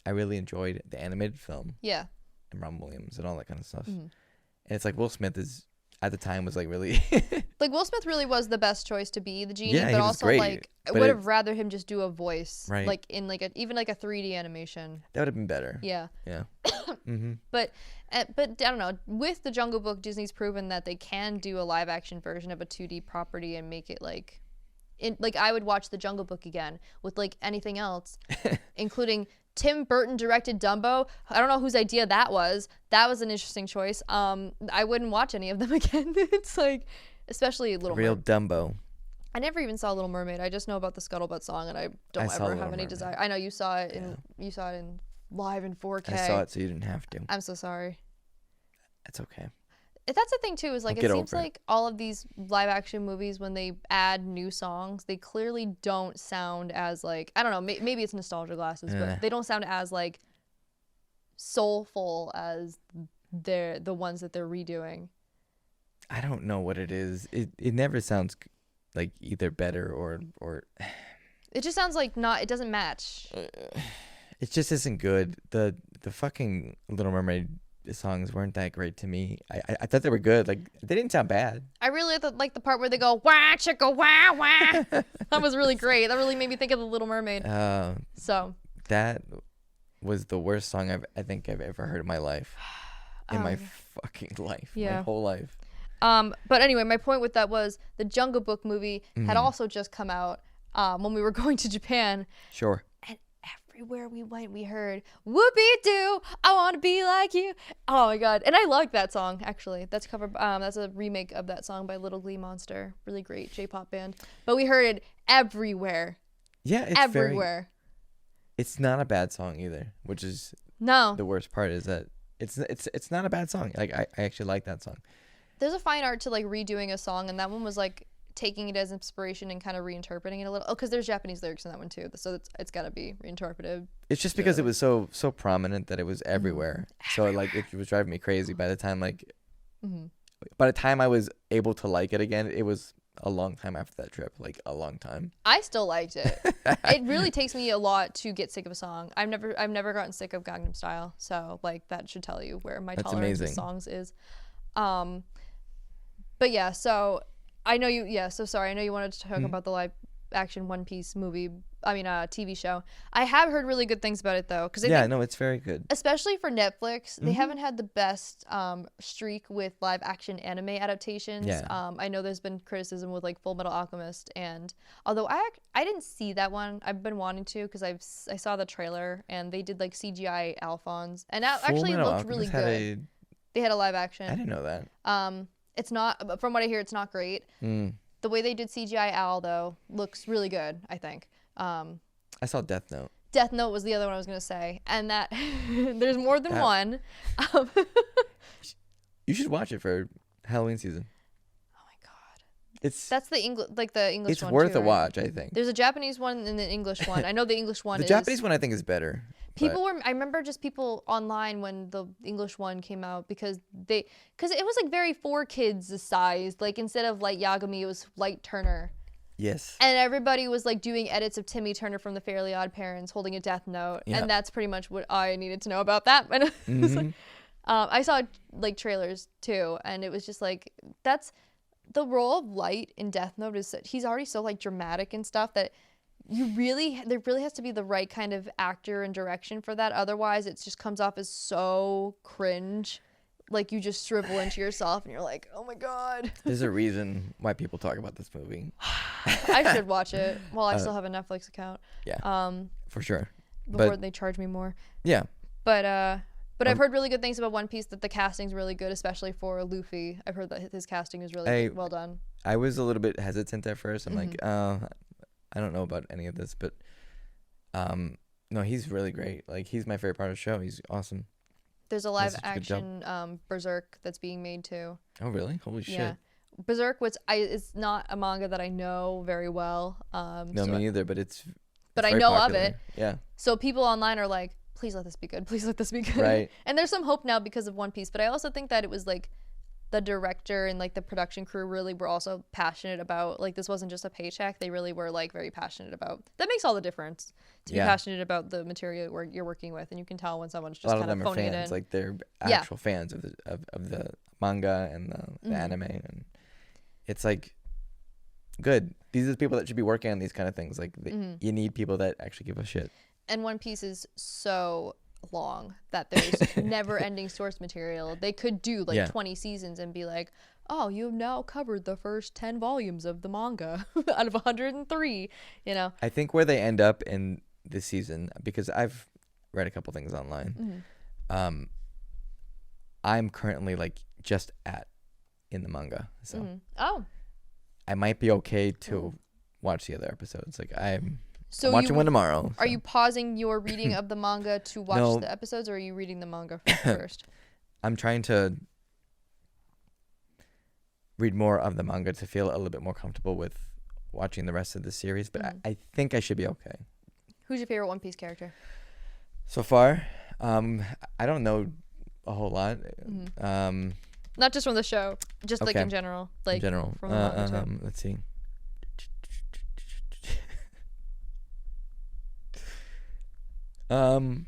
really enjoyed the animated film. Yeah. And Ron Williams and all that kind of stuff. And it's like Will Smith at the time was like really... like, Will Smith really was the best choice to be the genie, yeah, but also great, like I would have rather him just do a voice. Right. Like in like even like a 3D animation. That would have been better. Yeah. Yeah. But I don't know. With the Jungle Book, Disney's proven that they can do a live action version of a 2D property and make it like... I would watch The Jungle Book again with like anything else, including Tim Burton directed Dumbo. I don't know whose idea that was. That was an interesting choice. I wouldn't watch any of them again. It's like, especially Little Real Dumbo. I never even saw Little Mermaid. I just know about the Scuttlebutt song, and I don't saw ever Little have any Mermaid. desire. I know you saw it in live in 4K. I saw it, so you didn't have to. I'm so sorry. It's okay. That's the thing too, is like I'll it get seems over it. like all of these live action movies, when they add new songs, they clearly don't sound as like, I don't know, maybe it's nostalgia glasses, but they don't sound as like soulful as the ones that they're redoing. I don't know what it is. It never sounds like either better or It just sounds like it doesn't match. it just isn't good. The fucking Little Mermaid songs weren't that great to me. I thought they were good. Like, they didn't sound bad. I really like the part where they go wah chicka wah wah. That was really great. That really made me think of the Little Mermaid. So that was the worst song I think I've ever heard in my life. In my fucking life. Yeah. My whole life. But anyway, my point with that was the Jungle Book movie had also just come out when we were going to Japan. Sure. And everywhere we went, we heard "Whoopie-doo, I want to be like you." Oh my god! And I like that song actually. That's that's a remake of that song by Little Glee Monster. Really great J-pop band. But we heard it everywhere. Yeah, it's everywhere. It's not a bad song either, which is the worst part is that it's not a bad song. Like, I actually like that song. There's a fine art to like redoing a song, and that one was like taking it as inspiration and kind of reinterpreting it a little. Oh, because there's Japanese lyrics in that one too, so it's got to be reinterpreted. It's just because it was so prominent that it was everywhere. So like it was driving me crazy. By the time I was able to like it again, it was a long time after that trip, like a long time. I still liked it. It really takes me a lot to get sick of a song. I've never gotten sick of Gangnam Style, so like that should tell you where my tolerance of songs is. But yeah, so I know you. Yeah, so sorry. I know you wanted to talk about the live action One Piece movie. I mean, TV show. I have heard really good things about it though, because no, it's very good. Especially for Netflix, they haven't had the best streak with live action anime adaptations. Yeah. I know there's been criticism with like Full Metal Alchemist, and although I didn't see that one, I've been wanting to because I saw the trailer and they did like CGI Alphons, and that actually looked really good. They had a live action. I didn't know that. It's not, from what I hear, it's not great. The way they did CGI Al though looks really good, I think. I saw Death Note. Death Note was the other one I was gonna say, and that there's more than one. You should watch it for Halloween season. Oh my god, that's the English one. It's worth a watch, I think. There's a Japanese one and an English one. I know the English one. The Japanese one I think is better. I remember just people online when the English one came out because it was like very for kids size. Like instead of Light Yagami, it was Light Turner. Yes. And everybody was like doing edits of Timmy Turner from the Fairly Odd Parents holding a Death Note, and that's pretty much what I needed to know about that. And I saw like trailers too, and it was just like that's the role of Light in Death Note is that he's already so like dramatic and stuff that there really has to be the right kind of actor and direction for that. Otherwise, it just comes off as so cringe. Like you just shrivel into yourself and you're like, oh my god. There's a reason why people talk about this movie. I should watch it while I still have a Netflix account. Yeah. For sure. Before they charge me more. Yeah. But I've heard really good things about One Piece, that the casting's really good, especially for Luffy. I've heard that his casting is really well done. I was a little bit hesitant at first. I'm like, I don't know about any of this, but no, he's really great. Like, he's my favorite part of the show. He's awesome. There's a live action Berserk that's being made too. Oh, really? Holy shit. Berserk, which is not a manga that I know very well. No, me neither, but it's I know popular. of it. Yeah. So people online are like, please let this be good. Please let this be good. Right. And there's some hope now because of One Piece, but I also think that it was like the director and like the production crew really were also passionate about, like, this wasn't just a paycheck. They really were like very passionate about, that makes all the difference to be passionate about the material you're working with. And you can tell when someone's just kind of phoning it in. A lot of them are fans, like they're actual fans of the manga and the anime, and it's like good. These are the people that should be working on these kind of things. Like you need people that actually give a shit. And One Piece is so long that there's never ending source material. They could do like 20 seasons and be like, oh, you've now covered the first 10 volumes of the manga out of 103, you know. I think where they end up in this season, because I've read a couple things online, I'm currently like just in the manga, so oh, I might be okay to watch the other episodes. Like I'm So watching one tomorrow. Are you pausing your reading of the manga to watch No. the episodes, or are you reading the manga first? I'm trying to read more of the manga to feel a little bit more comfortable with watching the rest of the series, but I think I should be okay. Who's your favorite One Piece character? So far, I don't know a whole lot. Not just from the show, just like Okay. in general. Like In general. from the manga too. Let's see. Dun,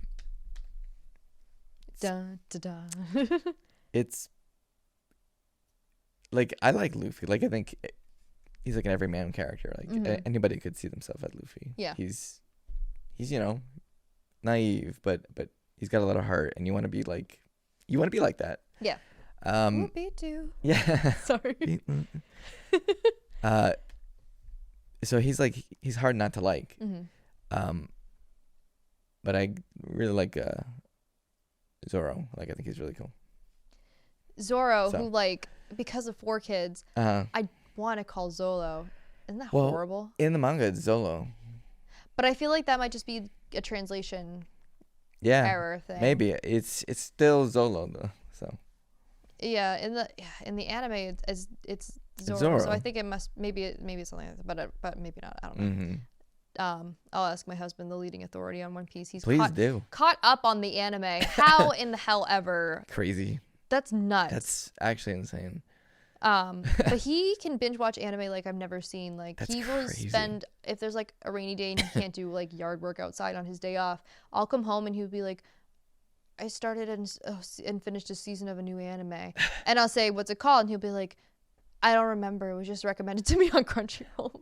dun, dun. It's like I like Luffy. Like I think he's like an everyman character. Like anybody could see themselves as Luffy. Yeah. He's naive, but he's got a lot of heart, and you want to be like that. Yeah. Whoopie doo. Yeah. Sorry. So he's hard not to like. But I really like Zoro. Like I think he's really cool. Zoro, who like because of 4 kids, I want to call Zolo. Isn't that Well, horrible? in the manga, it's Zolo. But I feel like that might just be a translation error thing. Maybe it's still Zolo though. So yeah, in the anime it's Zoro. Zoro. So I think it must maybe it's something like that, but maybe not. I don't know. I'll ask my husband, the leading authority on One Piece. He's caught up on the anime. How in the hell ever? Crazy. That's nuts. That's actually insane. But he can binge watch anime like I've never seen. Like That's he will crazy. spend, if there's like a rainy day and he can't do like yard work outside on his day off, I'll come home and he'll be like, I started and finished a season of a new anime, and I'll say, what's it called? And he'll be like, I don't remember. It was just recommended to me on Crunchyroll.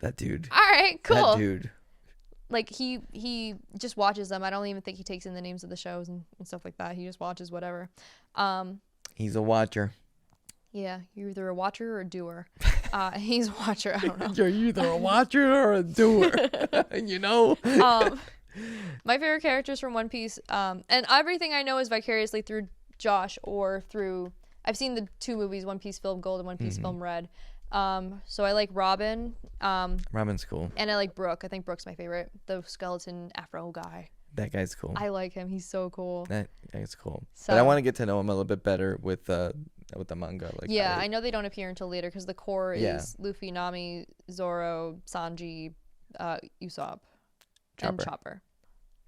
That dude. All right, cool. That dude. Like he just watches them. I don't even think he takes in the names of the shows and stuff like that. He just watches whatever. He's a watcher. Yeah, you're either a watcher or a doer. He's a watcher. I don't know. You're either a watcher or a doer. You know. My favorite characters from One Piece, and everything I know is vicariously through Josh or through. I've seen the 2 movies, One Piece Film Gold and One Piece Film Red. So I like Robin. Robin's cool. And I like Brooke. I think Brooke's my favorite. The skeleton afro guy. That guy's cool. I like him. He's so cool. That guy's cool. So, but I want to get to know him a little bit better with the manga. Like yeah, I know they don't appear until later because the core is Luffy, Nami, Zoro, Sanji, Usopp, and Chopper.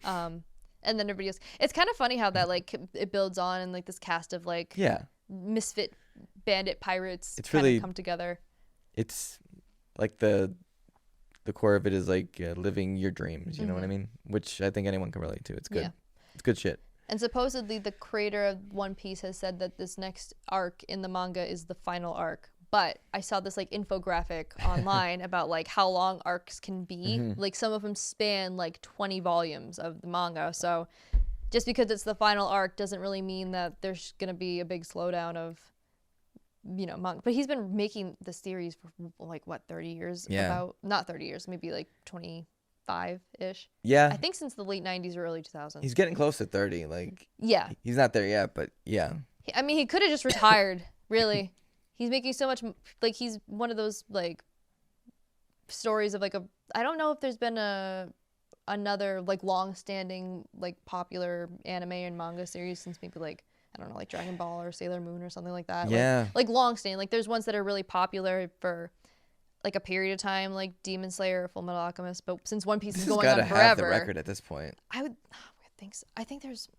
And then everybody else. It's kind of funny how that like it builds on and like this cast of like misfit bandit pirates kind of come together. It's like the core of it is like living your dreams. You know what I mean? Which I think anyone can relate to. It's good. Yeah. It's good shit. And supposedly the creator of One Piece has said that this next arc in the manga is the final arc. But I saw this like infographic online about like how long arcs can be. Like some of them span like 20 volumes of the manga. So just because it's the final arc doesn't really mean that there's going to be a big slowdown of, you know, manga. But he's been making the series for like what, 30 years? Yeah. Not 30 years, maybe like 25-ish. Yeah. I think since the late 90s or early 2000s. He's getting close to 30. Like, yeah. He's not there yet, but yeah. I mean, he could have just retired, really. He's making so much, like, he's one of those, like, stories of, like, I don't know if there's been another, like, long-standing, like, popular anime and manga series since maybe, like, I don't know, like Dragon Ball or Sailor Moon or something like that. Yeah. Like long-standing. Like, there's ones that are really popular for, like, a period of time, like Demon Slayer or Full Metal Alchemist. But since One Piece is going on forever. Have the record at this point. I think so. I think there's...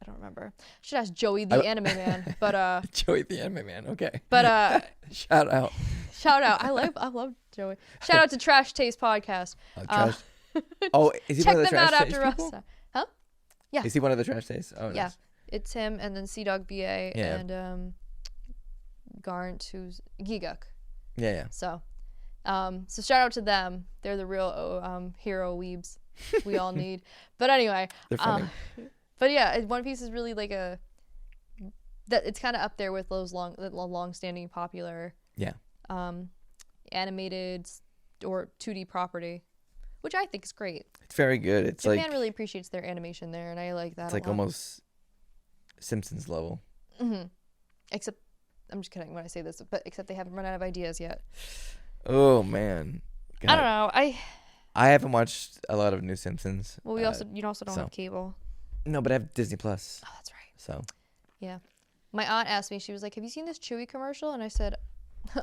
I don't remember. Should ask Joey the anime man, but Joey the anime man, okay. But shout out. I love Joey. Shout out to Trash Taste Podcast. Trash. Oh, is he one of the Trash Taste people? Huh? Yeah. Is he one of the Trash Taste? Oh, yeah. Nice. It's him and then Sea Dog BA and Garnt, who's Giguk. Yeah. So shout out to them. They're the real hero weebs we all need. But anyway, they're funny. But yeah, One Piece is really like it's kind of up there with those long-standing popular animated or 2D property, which I think is great. It's very good. It's Japan like really appreciates their animation there, and I like that. It's like almost Simpsons level. Except, I'm just kidding when I say this, but except they haven't run out of ideas yet. Oh man, I don't know. I haven't watched a lot of New Simpsons. Well, you also don't have cable. No, but I have Disney Plus. Oh, that's right. So. Yeah. My aunt asked me, she was like, have you seen this Chewy commercial? And I said,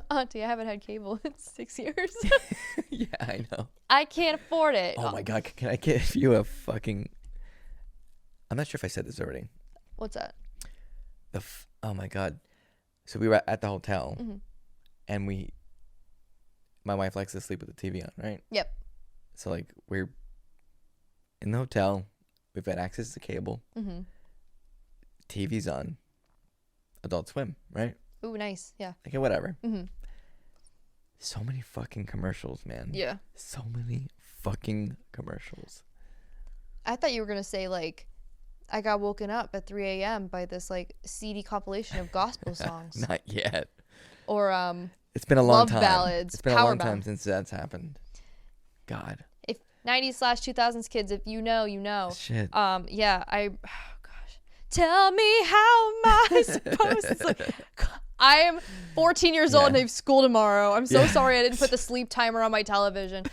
Auntie, I haven't had cable in 6 years. Yeah, I know. I can't afford it. Oh my God. Can I give you a fucking... I'm not sure if I said this already. What's that? Oh my God. So we were at the hotel, and my wife likes to sleep with the TV on, right? Yep. So like we're in the hotel, we've got access to cable, TV's on, Adult Swim, right? Ooh, nice. Yeah. Okay, whatever. So many fucking commercials, man. Yeah. So many fucking commercials. I thought you were gonna say like, I got woken up at 3 a.m. by this like CD compilation of gospel songs. Not yet. Or it's been a long love time. ballads. It's been a long time since that's happened. God. If 90s/2000s kids, if you know, you know. Shit. Yeah. Oh gosh. Tell me how am I supposed to sleep? I am 14 years old and I have school tomorrow. I'm so sorry I didn't put the sleep timer on my television.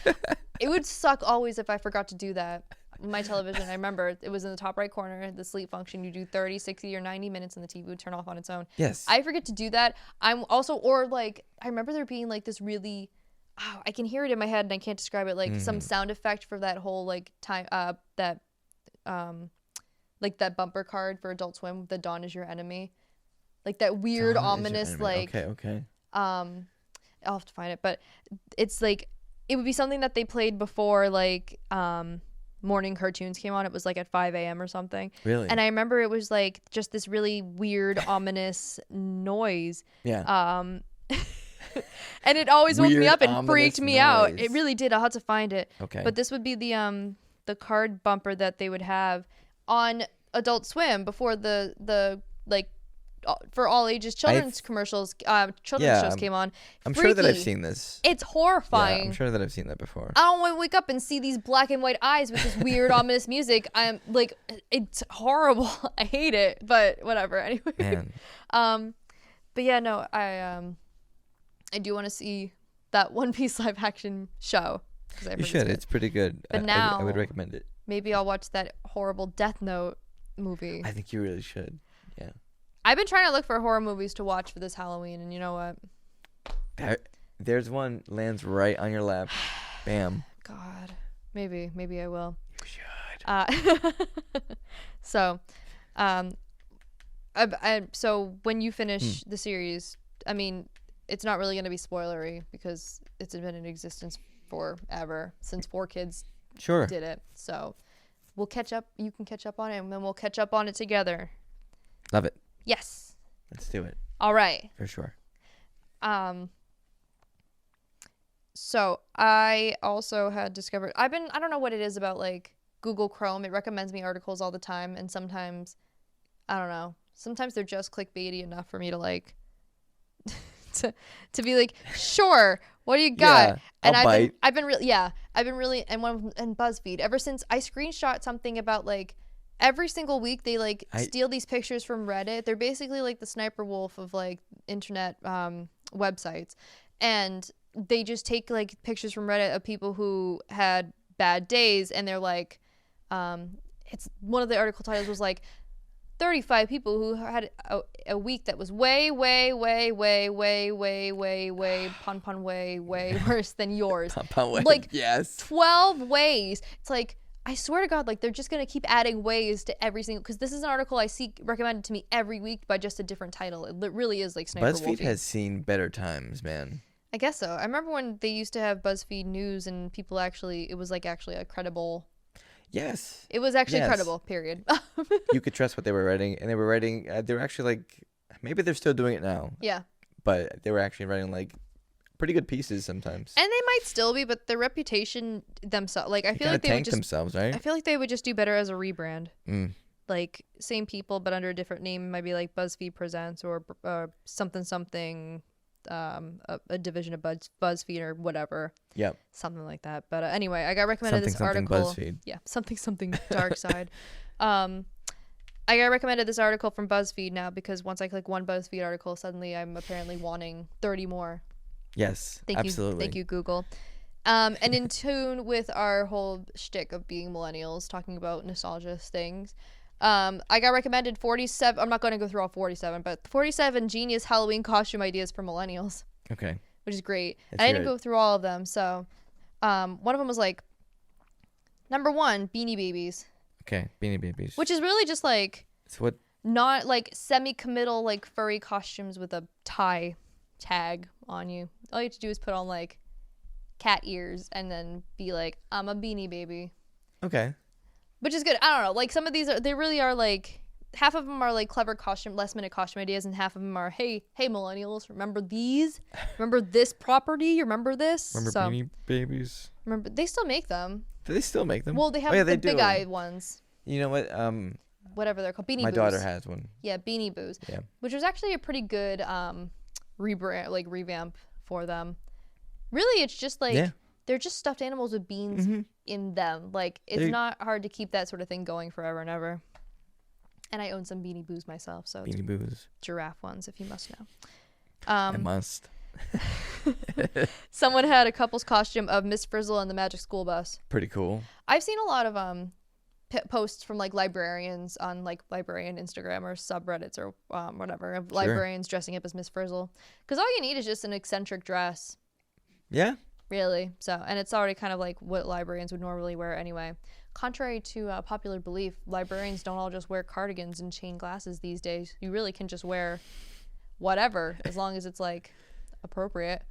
It would suck always if I forgot to do that. My television, I remember it was in the top right corner, the sleep function. You do 30, 60, or 90 minutes and the TV would turn off on its own. Yes. I forget to do that. I'm also, or like, I remember there being like this really, I can hear it in my head and I can't describe it, like some sound effect for that whole like time, like that bumper card for Adult Swim, The Dawn Is Your Enemy. Like that weird, ominous, like, Okay. I'll have to find it, but it's like, it would be something that they played before, like, morning cartoons came on. It was like at 5 a.m. or something. Really? And I remember it was like just this really weird, ominous noise. Yeah. And it always woke me up and freaked me out. noise. It really did. I'll have to find it. Okay. But this would be the card bumper that they would have on Adult Swim before the like for all ages children's commercials, children's shows came on. I'm Freaky. sure that I've seen this. It's horrifying. Yeah, I'm sure that I've seen that before. I don't want to wake up and see these black and white eyes with this weird ominous music. I'm like, it's horrible. I hate it, but whatever. Anyway. Man. But yeah, no, I do want to see that One Piece live action show. You should. It's pretty good. But now I would recommend it. Maybe I'll watch that horrible Death Note movie. I think you really should. Yeah. I've been trying to look for horror movies to watch for this Halloween, and you know what? There's one lands right on your lap. Bam. God. Maybe I will. You should. So, so when you finish the series, I mean, it's not really going to be spoilery because it's been in existence forever since 4 kids did it. So we'll catch up. You can catch up on it, and then we'll catch up on it together. Love it. Yes. Let's do it. All right. For sure. So I also had discovered, I don't know what it is about like Google Chrome. It recommends me articles all the time. And sometimes, I don't know, sometimes they're just clickbaity enough for me to like, to be like, sure, what do you got? Yeah, and I've been really, and BuzzFeed, ever since I screenshot something about like, every single week they like steal these pictures from Reddit. They're basically like the sniper wolf of like internet websites, and they just take like pictures from Reddit of people who had bad days, and they're like, it's one of the article titles was like 35 people who had a week that was way pun way worse than yours. Pun way. Like yes. 12 ways. It's like, I swear to God, like they're just gonna keep adding ways to every single, because this is an article I see recommended to me every week by just a different title. It really is like sniper BuzzFeed has seen better times, man. I guess so. I remember when they used to have BuzzFeed News and people actually, it was like actually a credible. Yes. It was actually credible. Period. You could trust what they were writing, and they were writing. They were actually like, maybe they're still doing it now. Yeah. But they were actually writing like pretty good pieces sometimes. And they might still be, but their reputation themselves, like I feel like they would just themselves, right? I feel like they would just do better as a rebrand. Like same people but under a different name. It might be like BuzzFeed Presents or something. A division of BuzzFeed or whatever. Yep. Something like that. But anyway, I got recommended this article. BuzzFeed. Yeah, something dark side. I got recommended this article from BuzzFeed now because once I click one BuzzFeed article, suddenly I'm apparently wanting 30 more. Yes, absolutely. Thank you, Google. And in tune with our whole shtick of being millennials, talking about nostalgia things, I got recommended 47. I'm not going to go through all 47, but 47 genius Halloween costume ideas for millennials. Okay. Which is great. And I didn't go through all of them. So one of them was like, number 1, Beanie Babies. Okay, Beanie Babies. Which is really just like, it's what? Not like semi-committal like furry costumes with a tie tag on you. All you have to do is put on like cat ears and then be like, I'm a Beanie Baby. Okay. Which is good. I don't know. Like some of these they really are like, half of them are like clever last minute costume ideas, and half of them are, hey millennials, remember these? Remember this property? You remember this? Remember Beanie Babies? Remember, they still make them. Do they still make them? Well, they have the big eye ones. You know what? Whatever they're called, Beanie Boos. My daughter has one. Yeah, Beanie Boos. Yeah. Which was actually a pretty good revamp for them. Really, it's just like they're just stuffed animals with beans in them. Like it's not hard to keep that sort of thing going forever and ever. And I own some Beanie Boos myself, so Beanie Boos, giraffe ones, if you must know. I must. Someone had a couple's costume of Miss Frizzle and the Magic School Bus. Pretty cool. I've seen a lot of posts from like librarians on like librarian Instagram or subreddits or whatever of librarians dressing up as Miss Frizzle, because all you need is just an eccentric dress. Yeah. Really. So, and it's already kind of like what librarians would normally wear anyway. Contrary to popular belief, librarians don't all just wear cardigans and chain glasses these days. You really can just wear whatever as long as it's like appropriate.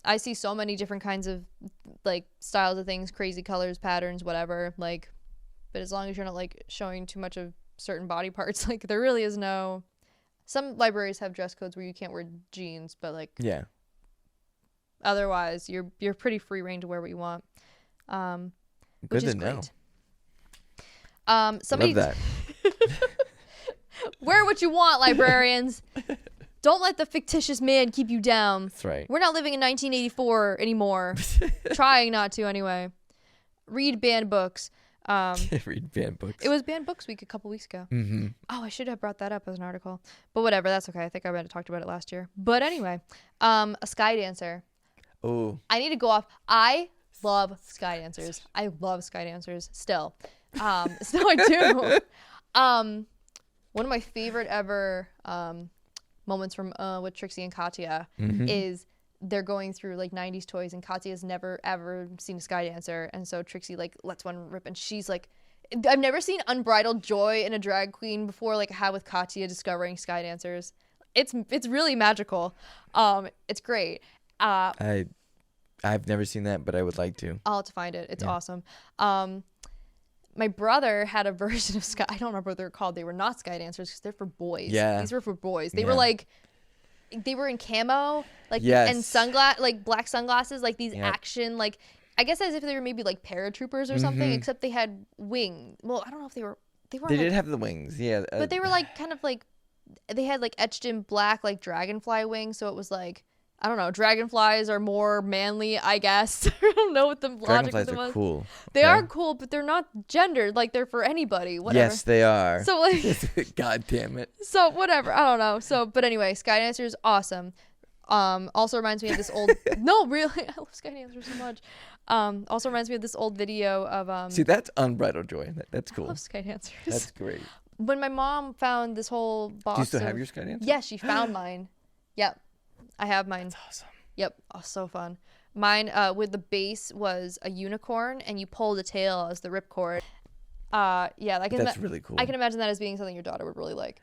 I see so many different kinds of like styles of things, crazy colors, patterns, whatever, like, but as long as you're not like showing too much of certain body parts, like there really is no, some libraries have dress codes where you can't wear jeans, but like otherwise you're pretty free reign to wear what you want. Which is great. Somebody love that. Wear what you want, librarians. Don't let the fictitious man keep you down. That's right. We're not living in 1984 anymore. Trying not to anyway. Read banned books. Read banned books. It was banned books week a couple weeks ago. Mm-hmm. Oh, I should have brought that up as an article. But whatever, that's okay. I think I might have talked about it last year. But anyway, a sky dancer. Oh. I need to go off. I love sky dancers. I love sky dancers still. So I do. One of my favorite ever moments from with Trixie and Katya is they're going through like 90s toys, and Katya's never ever seen a sky dancer, and so Trixie like lets one rip, and she's like, I've never seen unbridled joy in a drag queen before like I had with Katya discovering sky dancers. It's really magical. It's great. I've never seen that, but I would like to. I'll have to find it. It's awesome. My brother had a version of sky. I don't remember what they're called. They were not sky dancers because they're for boys. Yeah. These were for boys. They were like, they were in camo, like, and like black sunglasses, like these action, like, I guess as if they were maybe like paratroopers or something, except they had wings. Well, I don't know if they were. They did have the wings, yeah. But they were like kind of like, they had like etched in black like dragonfly wings, so it was like, I don't know, dragonflies are more manly, I guess. I don't know what the logic of them was. Dragonflies are cool. Okay. They are cool, but they're not gendered. Like, they're for anybody. Whatever. Yes, they are. So, like... God damn it. So, whatever. I don't know. So, but anyway, Sky Dancer's awesome. Also reminds me of this old... No, really. I love Sky Dancer so much. Also reminds me of this old video of... See, that's unbridled joy. That's cool. I love Sky Dancers. That's great. When my mom found this whole box Do you still have your Sky Dancer? Yeah, she found mine. Yep. I have mine. That's awesome. Yep. Oh, so fun. Mine with the base was a unicorn, and you pull the tail as the ripcord. Yeah, that's really cool. I can imagine that as being something your daughter would really like.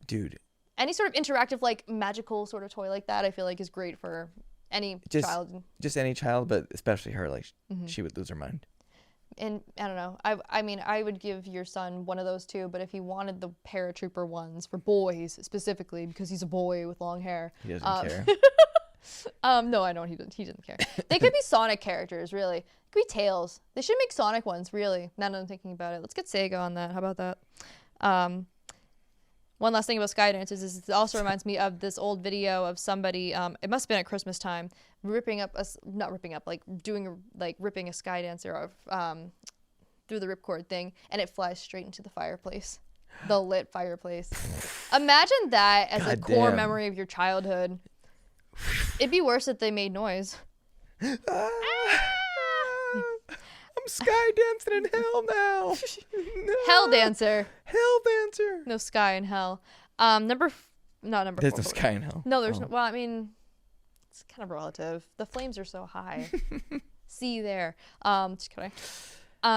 Dude. Any sort of interactive, like magical sort of toy like that, I feel like is great for any child. Just any child, but especially her. Like she would lose her mind. And I don't know. I mean, I would give your son one of those too. But if he wanted the paratrooper ones for boys specifically, because he's a boy with long hair, he doesn't care. No, I don't. He doesn't care. They could be Sonic characters, really. It could be Tails. They should make Sonic ones, really. Now that I'm thinking about it, let's get Sega on that. How about that? One last thing about sky dancers is it also reminds me of this old video of somebody. It must have been at Christmas time, ripping a sky dancer through the ripcord thing, and it flies straight into the fireplace, the lit fireplace. Imagine that as a core memory of your childhood. It'd be worse if they made noise. I'm sky dancing in hell now. No. Hell dancer. Hell dancer. No sky in hell. Number four. There's no sky in hell. No, there's no. Well, I mean, it's kind of relative. The flames are so high. See you there. Just kidding.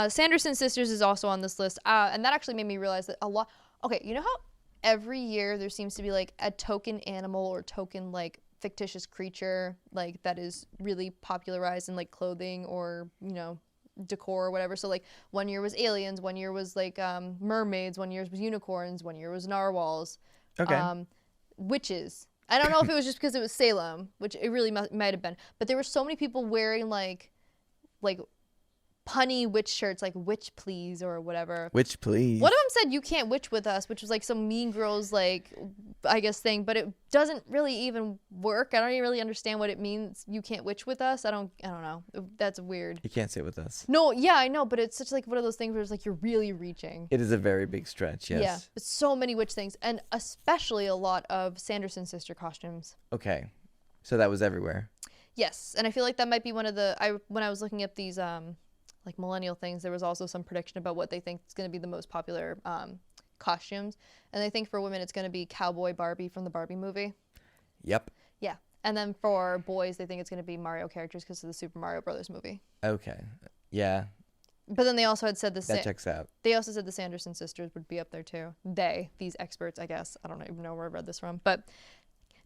Sanderson Sisters is also on this list, and that actually made me realize that a lot. Okay, you know how every year there seems to be like a token animal or token like fictitious creature like that is really popularized in like clothing or decor or whatever. So like one year was aliens, one year was like mermaids, one year was unicorns, one year was narwhals. Okay. Witches. I don't know if it was just because it was Salem, which it really might have been, but there were so many people wearing like punny witch shirts, like witch please or whatever. Witch please. One of them said you can't witch with us, which was like some Mean Girls like I guess thing, but it doesn't really even work. I don't even really understand what it means. You can't witch with us. I don't know. That's weird. You can't sit with us. No, yeah, I know, but it's such like one of those things where it's like you're really reaching. It is a very big stretch. Yes. Yeah, but so many witch things, and especially a lot of Sanderson sister costumes. Okay, so that was everywhere. Yes, and I feel like that might be one of the when I was looking up these like millennial things, there was also some prediction about what they think is going to be the most popular costumes, and they think for women it's going to be cowboy Barbie from the Barbie movie. Yep. Yeah, and then for boys they think it's going to be Mario characters because of the Super Mario Brothers movie. Okay. Yeah. But then they also had said that checks out. They also said the Sanderson sisters would be up there too. These experts, I guess. I don't even know where I read this from, but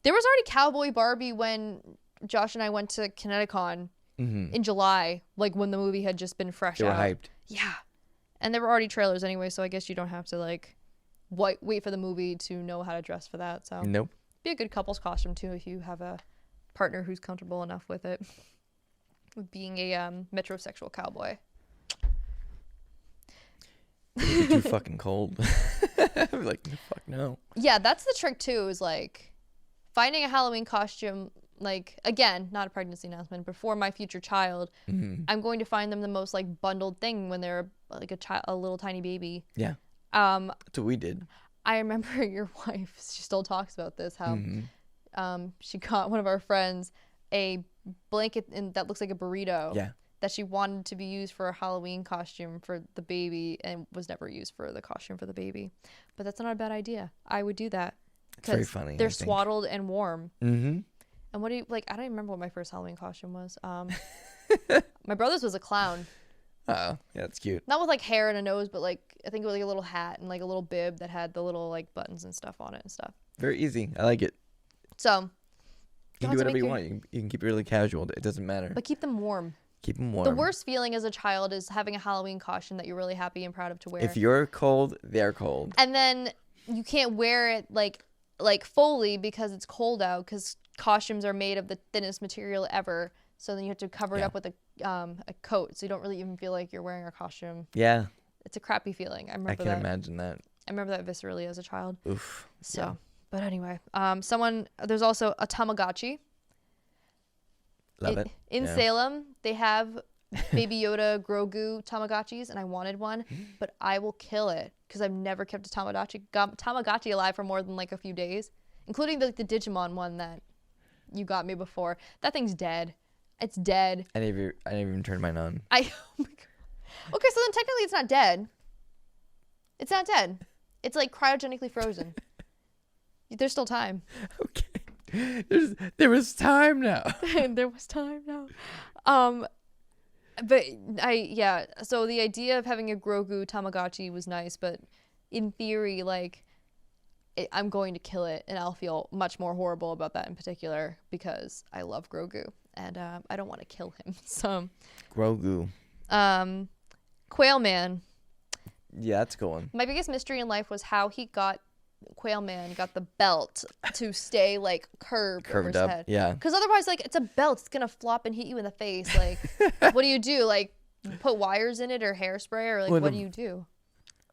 there was already cowboy Barbie when Josh and I went to Kineticon. Mm-hmm. In July, like when the movie had just been fresh out. They were hyped. Yeah. And there were already trailers anyway, so I guess you don't have to like wait for the movie to know how to dress for that. So nope. Be a good couple's costume too if you have a partner who's comfortable enough with it. With being a metrosexual cowboy. It'd be too fucking cold. I'd be like, fuck no. Yeah, that's the trick too, is like finding a Halloween costume. Like, again, not a pregnancy announcement, but for my future child, mm-hmm. I'm going to find them the most like bundled thing when they're like a little tiny baby. Yeah. That's what we did. I remember your wife, she still talks about this, how mm-hmm. She got one of our friends a blanket that looks like a burrito. Yeah. That she wanted to be used for a Halloween costume for the baby and was never used for the costume for the baby. But that's not a bad idea. I would do that. It's very funny. They're swaddled and warm. Mm-hmm. And what do you like? I don't even remember what my first Halloween costume was. My brother's was a clown. Oh, yeah, that's cute. Not with like hair and a nose, but like I think it was like a little hat and like a little bib that had the little like buttons and stuff on it and stuff. Very easy. I like it. So you can do whatever you want. You can keep it really casual. It doesn't matter. But keep them warm. Keep them warm. The worst feeling as a child is having a Halloween costume that you're really happy and proud of to wear. If you're cold, they're cold. And then you can't wear it like fully because it's cold out, because costumes are made of the thinnest material ever. So then you have to cover it up with a coat. So you don't really even feel like you're wearing a costume. Yeah. It's a crappy feeling. I can imagine that. I remember that viscerally as a child. Oof. So, yeah. But anyway, there's also a Tamagotchi. Love it. In Salem, they have Baby Yoda Grogu Tamagotchis, and I wanted one, but I will kill it because I've never kept a Tamagotchi alive for more than like a few days, including the Digimon one that you got me before. That thing's dead. It's dead. I never even turned mine on. Oh my God. Okay, so then technically it's not dead. It's not dead. It's like cryogenically frozen. There's still time. Okay. There was time now. There was time now. So the idea of having a Grogu Tamagotchi was nice, but in theory, like, I'm going to kill it, and I'll feel much more horrible about that in particular because I love Grogu, and I don't want to kill him. So Grogu. Quail Man. Yeah, that's a good one. My biggest mystery in life was how Quail Man got the belt to stay like curved over his up head. Yeah, because otherwise, like, it's a belt, it's gonna flop and hit you in the face. Like, what do you do? Like, put wires in it or hairspray, or like, what do you do?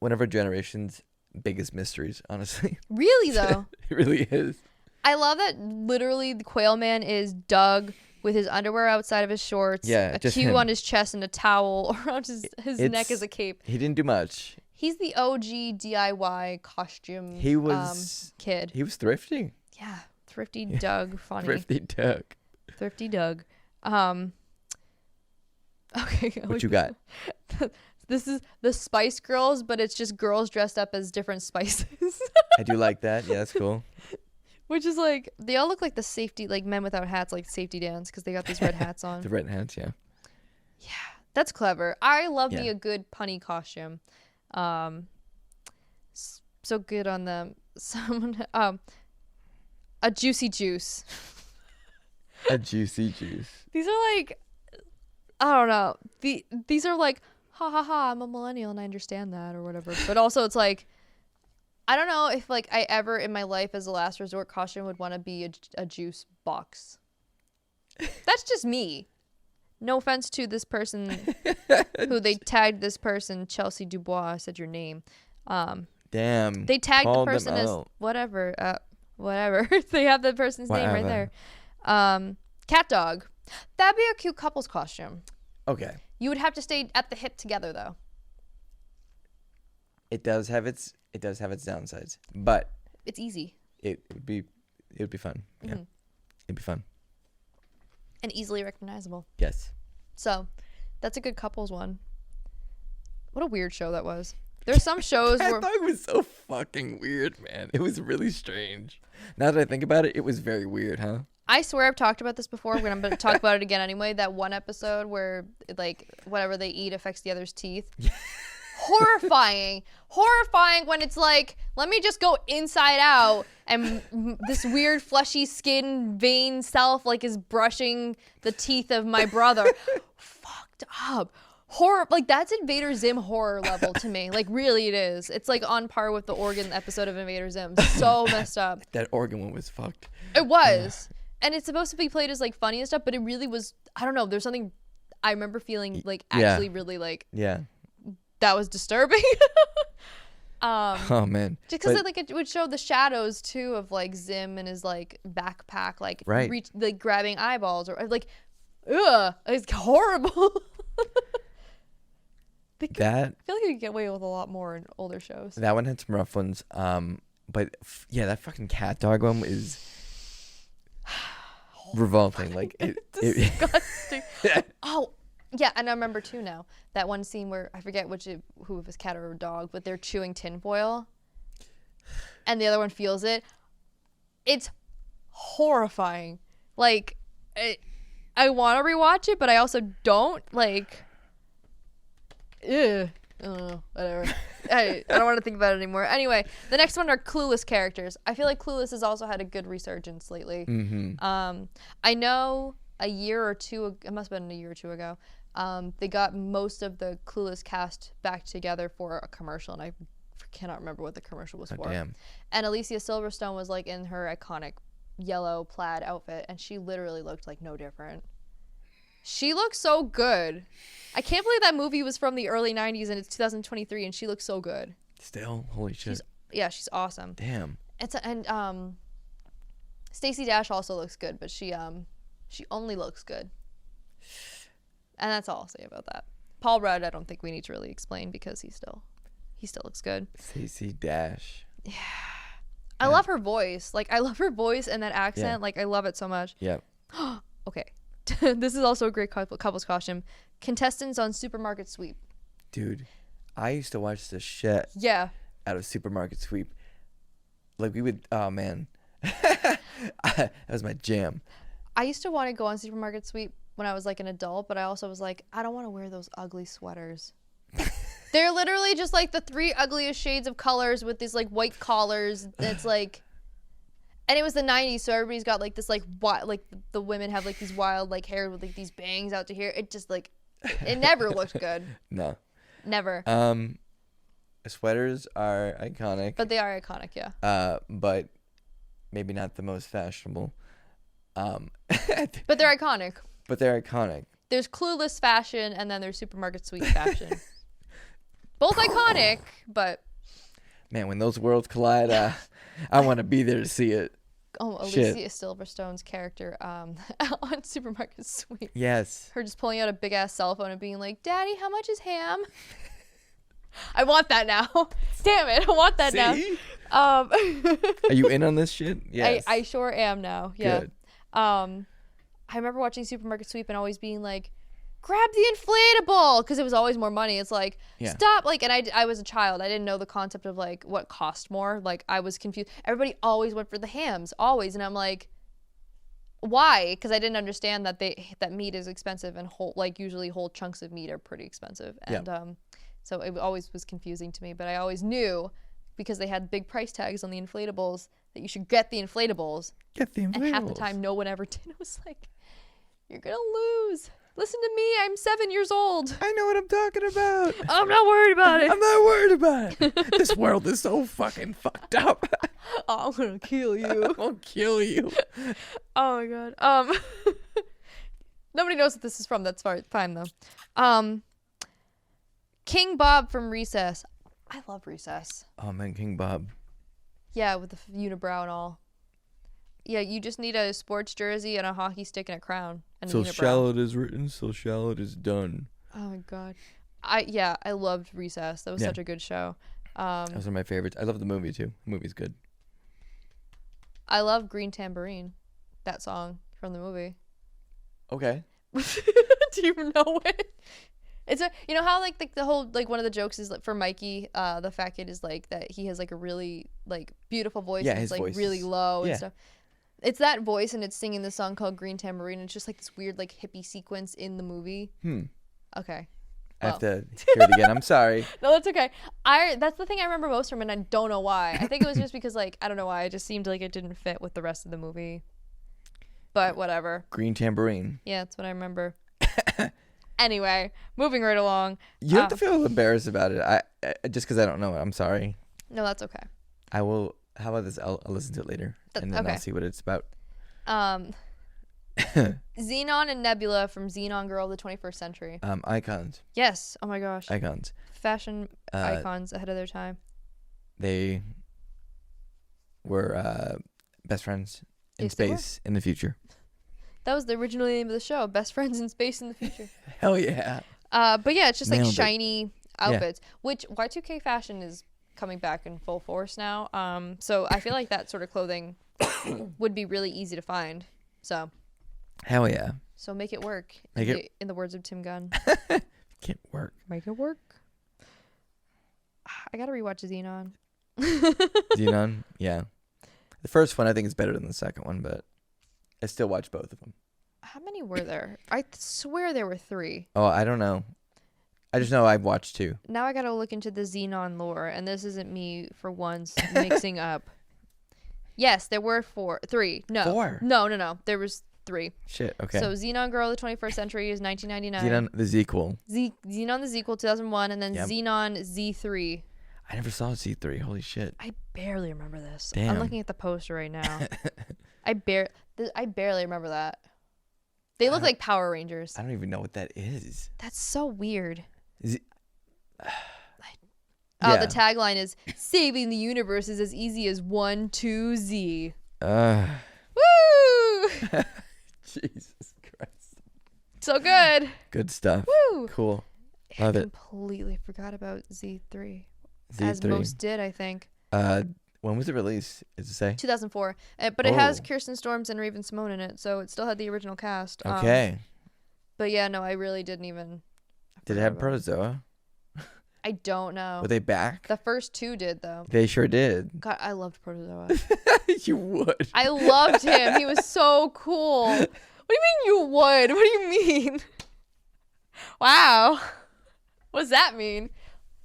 One of our generation's biggest mysteries, honestly. Really though. It really is. I love that literally the Quail Man is Doug with his underwear outside of his shorts, a Q on his chest, and a towel around his neck as a cape. He didn't do much. He's the OG DIY costume kid. He was thrifty. Yeah. Thrifty Doug. Funny. Thrifty Doug. Thrifty Doug. Okay. What you got? This is the Spice Girls, but it's just girls dressed up as different spices. I do like that. Yeah, that's cool. Which is like, they all look like the safety, like men without hats, like safety dance, because they got these red hats on. The red hats, yeah. Yeah, that's clever. I love me Yeah. a good punny costume. So good on them. Someone, a juicy juice. A juicy juice. These are like, I don't know. These are like, ha ha ha, I'm a millennial and I understand that or whatever. But also it's like, I don't know if like I ever in my life as a last resort costume would want to be a juice box. That's just me. No offense to this person who they tagged this person, Chelsea Dubois. I said your name. Damn. They tagged the called them person as out. whatever. They have the person's name right there. Cat dog. That'd be a cute couple's costume. Okay. You would have to stay at the hip together though. It does have its downsides, but It's easy it would be fun. Yeah. Mhm. It'd be fun. and easily recognizable. Yes. So that's a good couples one. What a weird show that was. There's some shows Cat where dog was so fucking weird, man. It was really strange. Now that I think about it, it was very weird, huh? I swear I've talked about this before, but I'm going to talk about it again anyway. That one episode where like whatever they eat affects the other's teeth. Horrifying when it's like, let me just go inside out and this weird fleshy skin vein self like is brushing the teeth of my brother. Fucked up. Horror, like that's Invader Zim horror level to me. Like really it is. It's like on par with the Organ episode of Invader Zim. So messed up. That organ one was fucked. It was. And it's supposed to be played as like funny and stuff, but it really was, I don't know, there's something I remember feeling like actually really like Yeah. that was disturbing. Oh man. Just because like it would show the shadows too of like Zim and his like backpack, like Right. like grabbing eyeballs or like, ugh, it's horrible. I feel like you could get away with a lot more in older shows. That one had some rough ones. But yeah, that fucking cat dog one is revolting. Like Disgusting. Oh, yeah, and I remember too now that one scene where I forget who, if it's cat or a dog, but they're chewing tinfoil, and the other one feels it. It's horrifying. Like, I want to rewatch it, but I also don't. Like, ew. Whatever. I don't want to think about it anymore. Anyway, the next one are Clueless characters. I feel like Clueless has also had a good resurgence lately. Mm-hmm. I know it must have been a year or two ago, they got most of the Clueless cast back together for a commercial, and I cannot remember what the commercial was for. Damn. And Alicia Silverstone was like in her iconic yellow plaid outfit, and she literally looked like no different. She looks so good. I can't believe that movie was from the early 90s and it's 2023 and she looks so good. Still, holy shit. She's awesome. Damn. And Stacey Dash also looks good, but she only looks good. And that's all I'll say about that. Paul Rudd, I don't think we need to really explain because he still looks good. Stacey Dash. Yeah. I love her voice. Like I love her voice and that accent. Yeah. Like I love it so much. Yeah. Okay. This is also a great couple's costume. Contestants on Supermarket Sweep. Dude, I used to watch the shit Yeah. out of Supermarket Sweep. Like we would, oh man. That was my jam. I used to want to go on Supermarket Sweep when I was like an adult, but I also was like, I don't want to wear those ugly sweaters. They're literally just like the three ugliest shades of colors with these like white collars. It's like, and it was the 90s, so everybody's got like this like like the women have like these wild like hair with like these bangs out to here. It just like it never looked good. No. Never. Sweaters are iconic. But they are iconic, yeah. But maybe not the most fashionable. But they're iconic. But they're iconic. There's Clueless fashion and then there's Supermarket Sweep fashion. Both iconic, but Man, when those worlds collide, I want to be there to see it. oh, Alicia Silverstone's character on Supermarket Sweep. Yes. Her just pulling out a big ass cell phone and being like, "Daddy, how much is ham?" I want that now. Damn it, I want that now. Are you in on this shit? Yes. I sure am now. Yeah. Good. I remember watching Supermarket Sweep and always being like, grab the inflatable, because it was always more money. It's like, stop, like, and I was a child. I didn't know the concept of like what cost more. Like, I was confused. Everybody always went for the hams, always, and I'm like, why? Because I didn't understand that that meat is expensive, and usually whole chunks of meat are pretty expensive, and so it always was confusing to me. But I always knew, because they had big price tags on the inflatables, that you should get the inflatables. Get the inflatables. And half the time, no one ever did. It was like, you're gonna lose. Listen to me. I'm 7 years old. I know what I'm talking about. I'm not worried about it. I'm not worried about it. This world is so fucking fucked up. I'm gonna kill you. I'll kill you. Oh my god. Nobody knows what this is from. That's fine though. King Bob from Recess. I love Recess. Oh man, King Bob. Yeah, with the unibrow and all. Yeah, you just need a sports jersey and a hockey stick and a crown. And So a unibrow. shall it is written, so shall it is done. Oh my god. I loved Recess. That was such a good show. That was one of my favorites. I love the movie too. The movie's good. I love Green Tambourine. That song from the movie. Okay. Do you know it? It's you know how like the whole like one of the jokes is like for Mikey, the fat kid is like that he has like a really like beautiful voice. Yeah, and his it's like voice really is- low and yeah. stuff. It's that voice, and it's singing this song called Green Tambourine. And it's just like this weird like hippie sequence in the movie. Okay. I have to hear it again. I'm sorry. No, that's okay. That's the thing I remember most from it, and I don't know why. I think it was just because like I don't know why. It just seemed like it didn't fit with the rest of the movie. But whatever. Green Tambourine. Yeah, that's what I remember. Anyway, moving right along. You don't have to feel embarrassed about it. I just because I don't know it. I'm sorry. No, that's okay. I will. How about this? I'll listen to it later, and then okay. I'll see what it's about. Xenon and Nebula from Xenon Girl of the 21st Century. Icons. Yes. Oh my gosh. Icons. Fashion icons ahead of their time. They were best friends in Yes, they space in the future. That was the original name of the show. Best Friends in Space in the Future. Hell yeah. But yeah, it's just like Nailed it. shiny outfits, which Y2K fashion is coming back in full force now. So I feel like that sort of clothing would be really easy to find. So. Hell yeah. So make it work. In the words of Tim Gunn. Can't work. Make it work. I gotta rewatch Xenon. Xenon, yeah. The first one I think is better than the second one, but I still watch both of them. How many were there? I swear there were 3. Oh, I don't know. I just know I've watched 2. Now I gotta look into the Xenon lore, and this isn't me for once mixing up. Yes, there were 3. No. 4? No. There was 3. Shit, okay. So Xenon Girl of the 21st Century is 1999. Xenon the sequel. Xenon the sequel 2001, and then Xenon Z3. I never saw Z3. Holy shit. I barely remember this. Damn. I'm looking at the poster right now. I barely remember that. They look like Power Rangers. I don't even know what that is. That's so weird. Z- Oh, Yeah. the tagline is "Saving the universe is as easy as 1, 2, Z." Uh, Woo! Jesus Christ. So good. Good stuff. Woo! Cool. Love I it. completely forgot about Z3. Z3. As most did, I think. When was it released? Does it say? 2004. But it has Oh. Kirsten Storms and Raven Simone in it, so it still had the original cast. Okay. But yeah, no, I really didn't even. Did it have Protozoa? I don't know. Were they back? The first 2 did, though. They sure did. God, I loved Protozoa. You would. I loved him. He was so cool. What do you mean you would? What do you mean? Wow. What does that mean?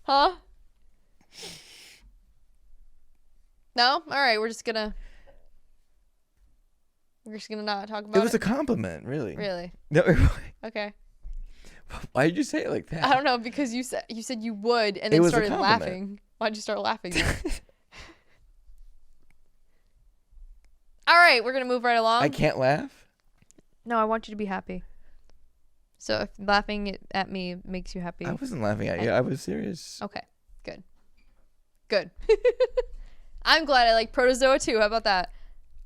Huh? No? All right, we're just gonna not talk about it. It was a compliment, really. Really? No. Okay. Why did you say it like that? I don't know, because you said you would and It then was a started compliment. laughing. Why'd you start laughing then? All right, we're gonna move right along. I can't laugh. No, I want you to be happy. So if laughing at me makes you happy. I wasn't laughing at you. I was serious. Okay, good. I'm glad I like Protozoa too. How about that?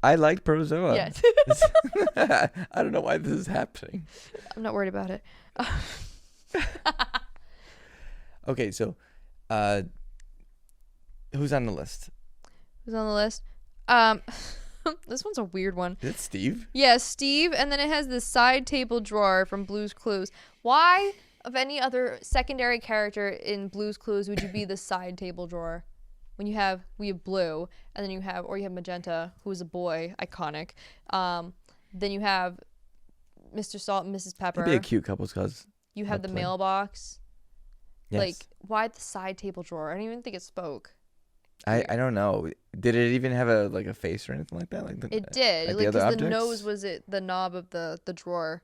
I liked Protozoa. Yes. I don't know why this is happening. I'm not worried about it. Okay, so who's on the list? Who's on the list? This one's a weird one. Is it Steve? Yeah, Steve, and then it has this side table drawer from Blue's Clues. Why, of any other secondary character in Blue's Clues, would you be the side table drawer? When we have Blue, and then you have Magenta, who is a boy, iconic. Then you have Mr. Salt and Mrs. Pepper. That'd be a cute couple's cause. You have the mailbox. Yes. Like, why the side table drawer? I don't even think it spoke. I don't know. Did it even have a face or anything like that? It did. Like because the nose was the knob of the drawer.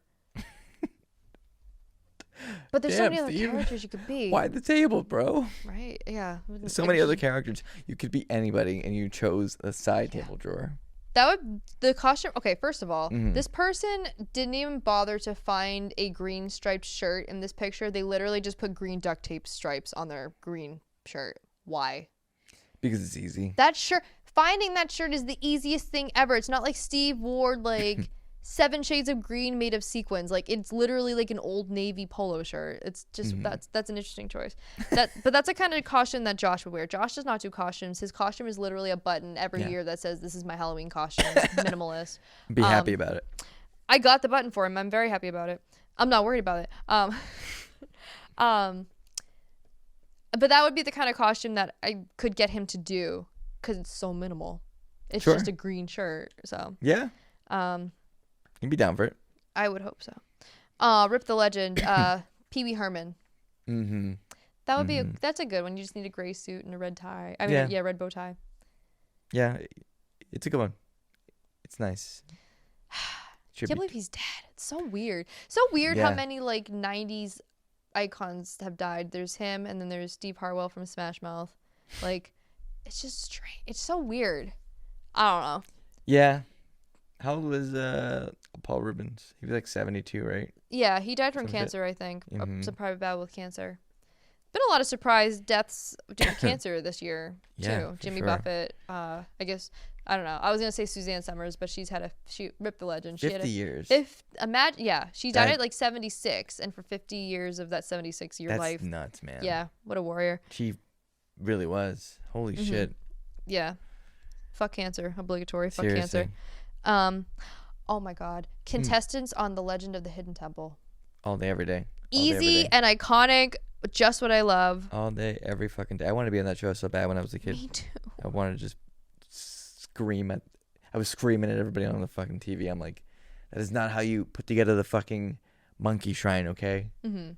But there's so many other characters you could be. Why the table, bro? Right? Yeah. So many other characters. You could be anybody, and you chose the side table drawer. The costume. Okay, first of all, this person didn't even bother to find a green striped shirt in this picture. They literally just put green duct tape stripes on their green shirt. Why? Because it's easy. That shirt, finding that shirt is the easiest thing ever. It's not like Steve wore like 7 shades of green made of sequins. Like, it's literally like an Old Navy polo shirt. It's just that's an interesting choice. But that's a kind of costume that Josh would wear. Josh does not do costumes. His costume is literally a button every year that says, "This is my Halloween costume." Minimalist. Be happy about it. I got the button for him. I'm very happy about it. I'm not worried about it. But that would be the kind of costume that I could get him to do because it's so minimal. It's just a green shirt. So yeah. You'd be down for it. I would hope so. Rip the Legend, Pee Wee Herman. Mm-hmm. That would be that's a good one. You just need a gray suit and a red tie. I mean, red bow tie. Yeah, it's a good one. It's nice. I can't believe he's dead. It's so weird. So weird how many like 90s icons have died. There's him, and then there's Steve Harwell from Smash Mouth. Like, it's just strange. It's so weird. I don't know. Yeah. How old was Paul Rubens? He was like 72, right? Yeah, he died from cancer, I think. Some private battle with cancer. Been a lot of surprise deaths due to cancer this year, too. Jimmy Buffett. I guess, I don't know. I was going to say Suzanne Summers, but she ripped the legend. 50 years. She died at like 76, and for 50 years of that 76-year life. That's nuts, man. Yeah, what a warrior. She really was. Holy shit. Yeah. Fuck cancer. Obligatory. Fuck Seriously. cancer. Oh my God. Contestants on The Legend of the Hidden Temple. All day, every day. Easy and iconic. Just what I love. All day, every fucking day. I wanted to be on that show so bad when I was a kid. Me too. I wanted to just I was screaming at everybody on the fucking TV. I'm like, that is not how you put together the fucking monkey shrine, okay? I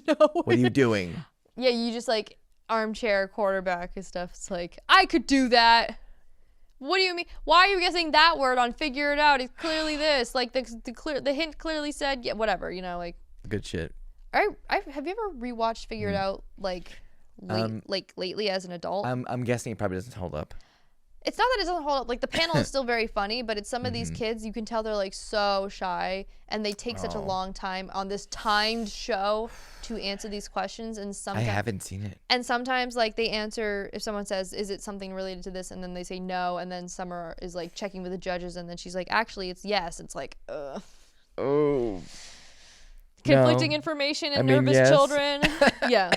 know. What are you doing? Yeah, you just like armchair quarterback and stuff. It's like, I could do that. What do you mean? Why are you guessing that word on figure it out? It's clearly this. Like the hint clearly said, yeah, whatever, like. Good shit. Have you ever rewatched Figure It Out like lately as an adult? I'm guessing it probably doesn't hold up. It's not that it doesn't hold up. Like, the panel is still very funny, but it's some of these kids, you can tell they're like so shy, and they take such a long time on this timed show to answer these questions. And sometimes I haven't seen it. And sometimes like they answer, if someone says, "Is it something related to this?" and then they say no, and then Summer is like checking with the judges, and then she's like, "Actually, it's yes." It's like, ugh. Oh. Conflicting information and nervous children. Yeah.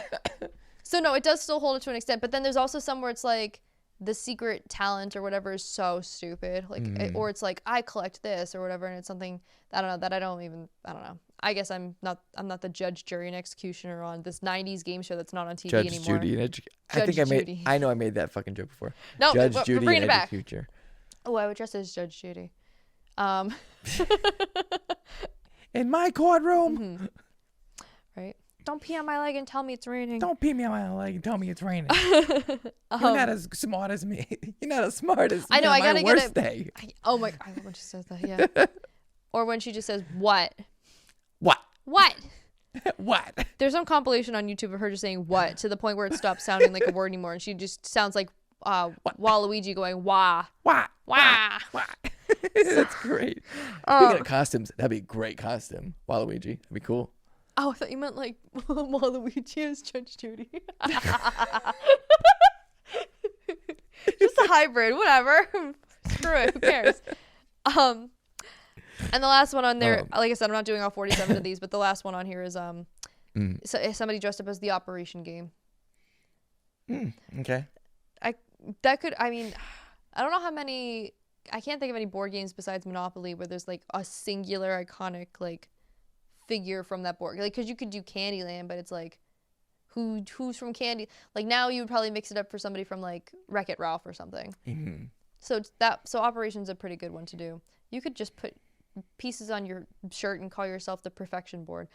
So no, it does still hold it to an extent, but then there's also some where it's like the secret talent or whatever is so stupid, like or it's like, I collect this or whatever, and it's something I don't know that I don't know. I guess I'm not the judge, jury, and executioner on this 90s game show that's not on TV Judge anymore. Judy and I know I made that fucking joke before. No, Judge Judy we're bringing and it back. Future. Oh, I would dress as Judge Judy. In my courtroom. Right. Don't pee on my leg and tell me it's raining. Don't pee me on my leg and tell me it's raining. You're not as smart as me. You're not as smart as me. I know. I gotta get it. Oh my! I love when she says that. Yeah. Or when she just says "what." What? What? What? There's some compilation on YouTube of her just saying "what" to the point where it stops sounding like a word anymore, and she just sounds like Waluigi going "wah, wah, wah, wah." That's great. Speaking of costumes, that'd be a great costume. Waluigi. That'd be cool. Oh, I thought you meant like Waluigi as Judge Judy. Just a hybrid, whatever. Screw it, who cares? And the last one on there, like I said, I'm not doing all 47 of these, but the last one on here is somebody dressed up as the Operation Game. Okay. I don't know how many I can't think of any board games besides Monopoly where there's like a singular iconic like figure from that board. Like, because you could do Candyland, but it's like who's from Candy? Like now you would probably mix it up for somebody from like Wreck-It Ralph or something. Mm-hmm. So Operation's a pretty good one to do. You could just put pieces on your shirt and call yourself the Perfection Board.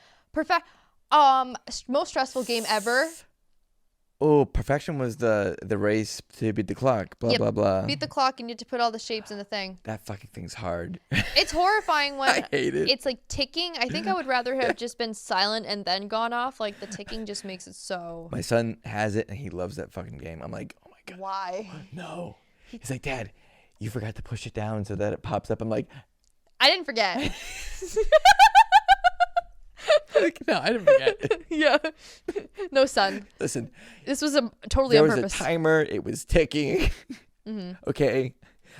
Most stressful game ever. Oh, Perfection was the race to beat the clock. Blah, blah, blah. Beat the clock and you have to put all the shapes in the thing. That fucking thing's hard. It's horrifying when I hate it. It's like ticking. I think I would rather have just been silent and then gone off. Like the ticking just makes it so. My son has it and he loves that fucking game. I'm like, oh my God. Why? No. He's like, Dad, you forgot to push it down so that it pops up. I'm like, I didn't forget. No, I didn't forget. Yeah. No, son. Listen. This was totally on purpose. There was a timer. It was ticking. Mm-hmm. Okay.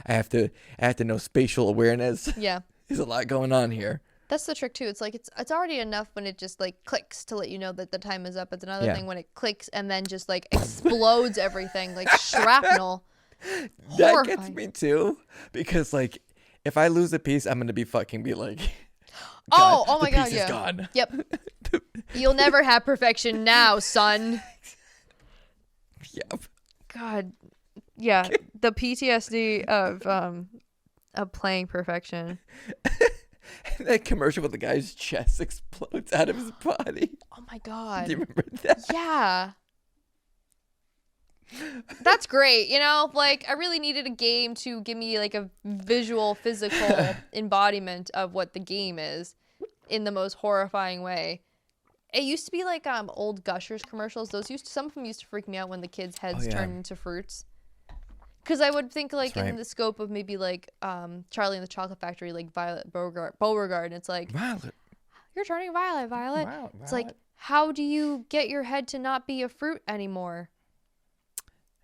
I have to know spatial awareness. Yeah. There's a lot going on here. That's the trick too. It's like it's already enough when it just like clicks to let you know that the time is up. It's another thing when it clicks and then just like explodes everything like shrapnel. That gets me too, because like if I lose a piece, I'm gonna be like, oh my God, piece is gone. Yep. You'll never have perfection now, son. Yep. God, yeah, the PTSD of playing Perfection. That commercial with the guy's chest explodes out of his body. Oh my God. Do you remember that? Yeah. That's great. You know, like I really needed a game to give me like a visual, physical embodiment of what the game is in the most horrifying way. It used to be like old Gushers commercials. Some of them used to freak me out when the kids' heads turned into fruits. Because I would think like in the scope of maybe like Charlie and the Chocolate Factory, like Violet Beauregard, and it's like, Violet, you're turning Violet. It's like, how do you get your head to not be a fruit anymore?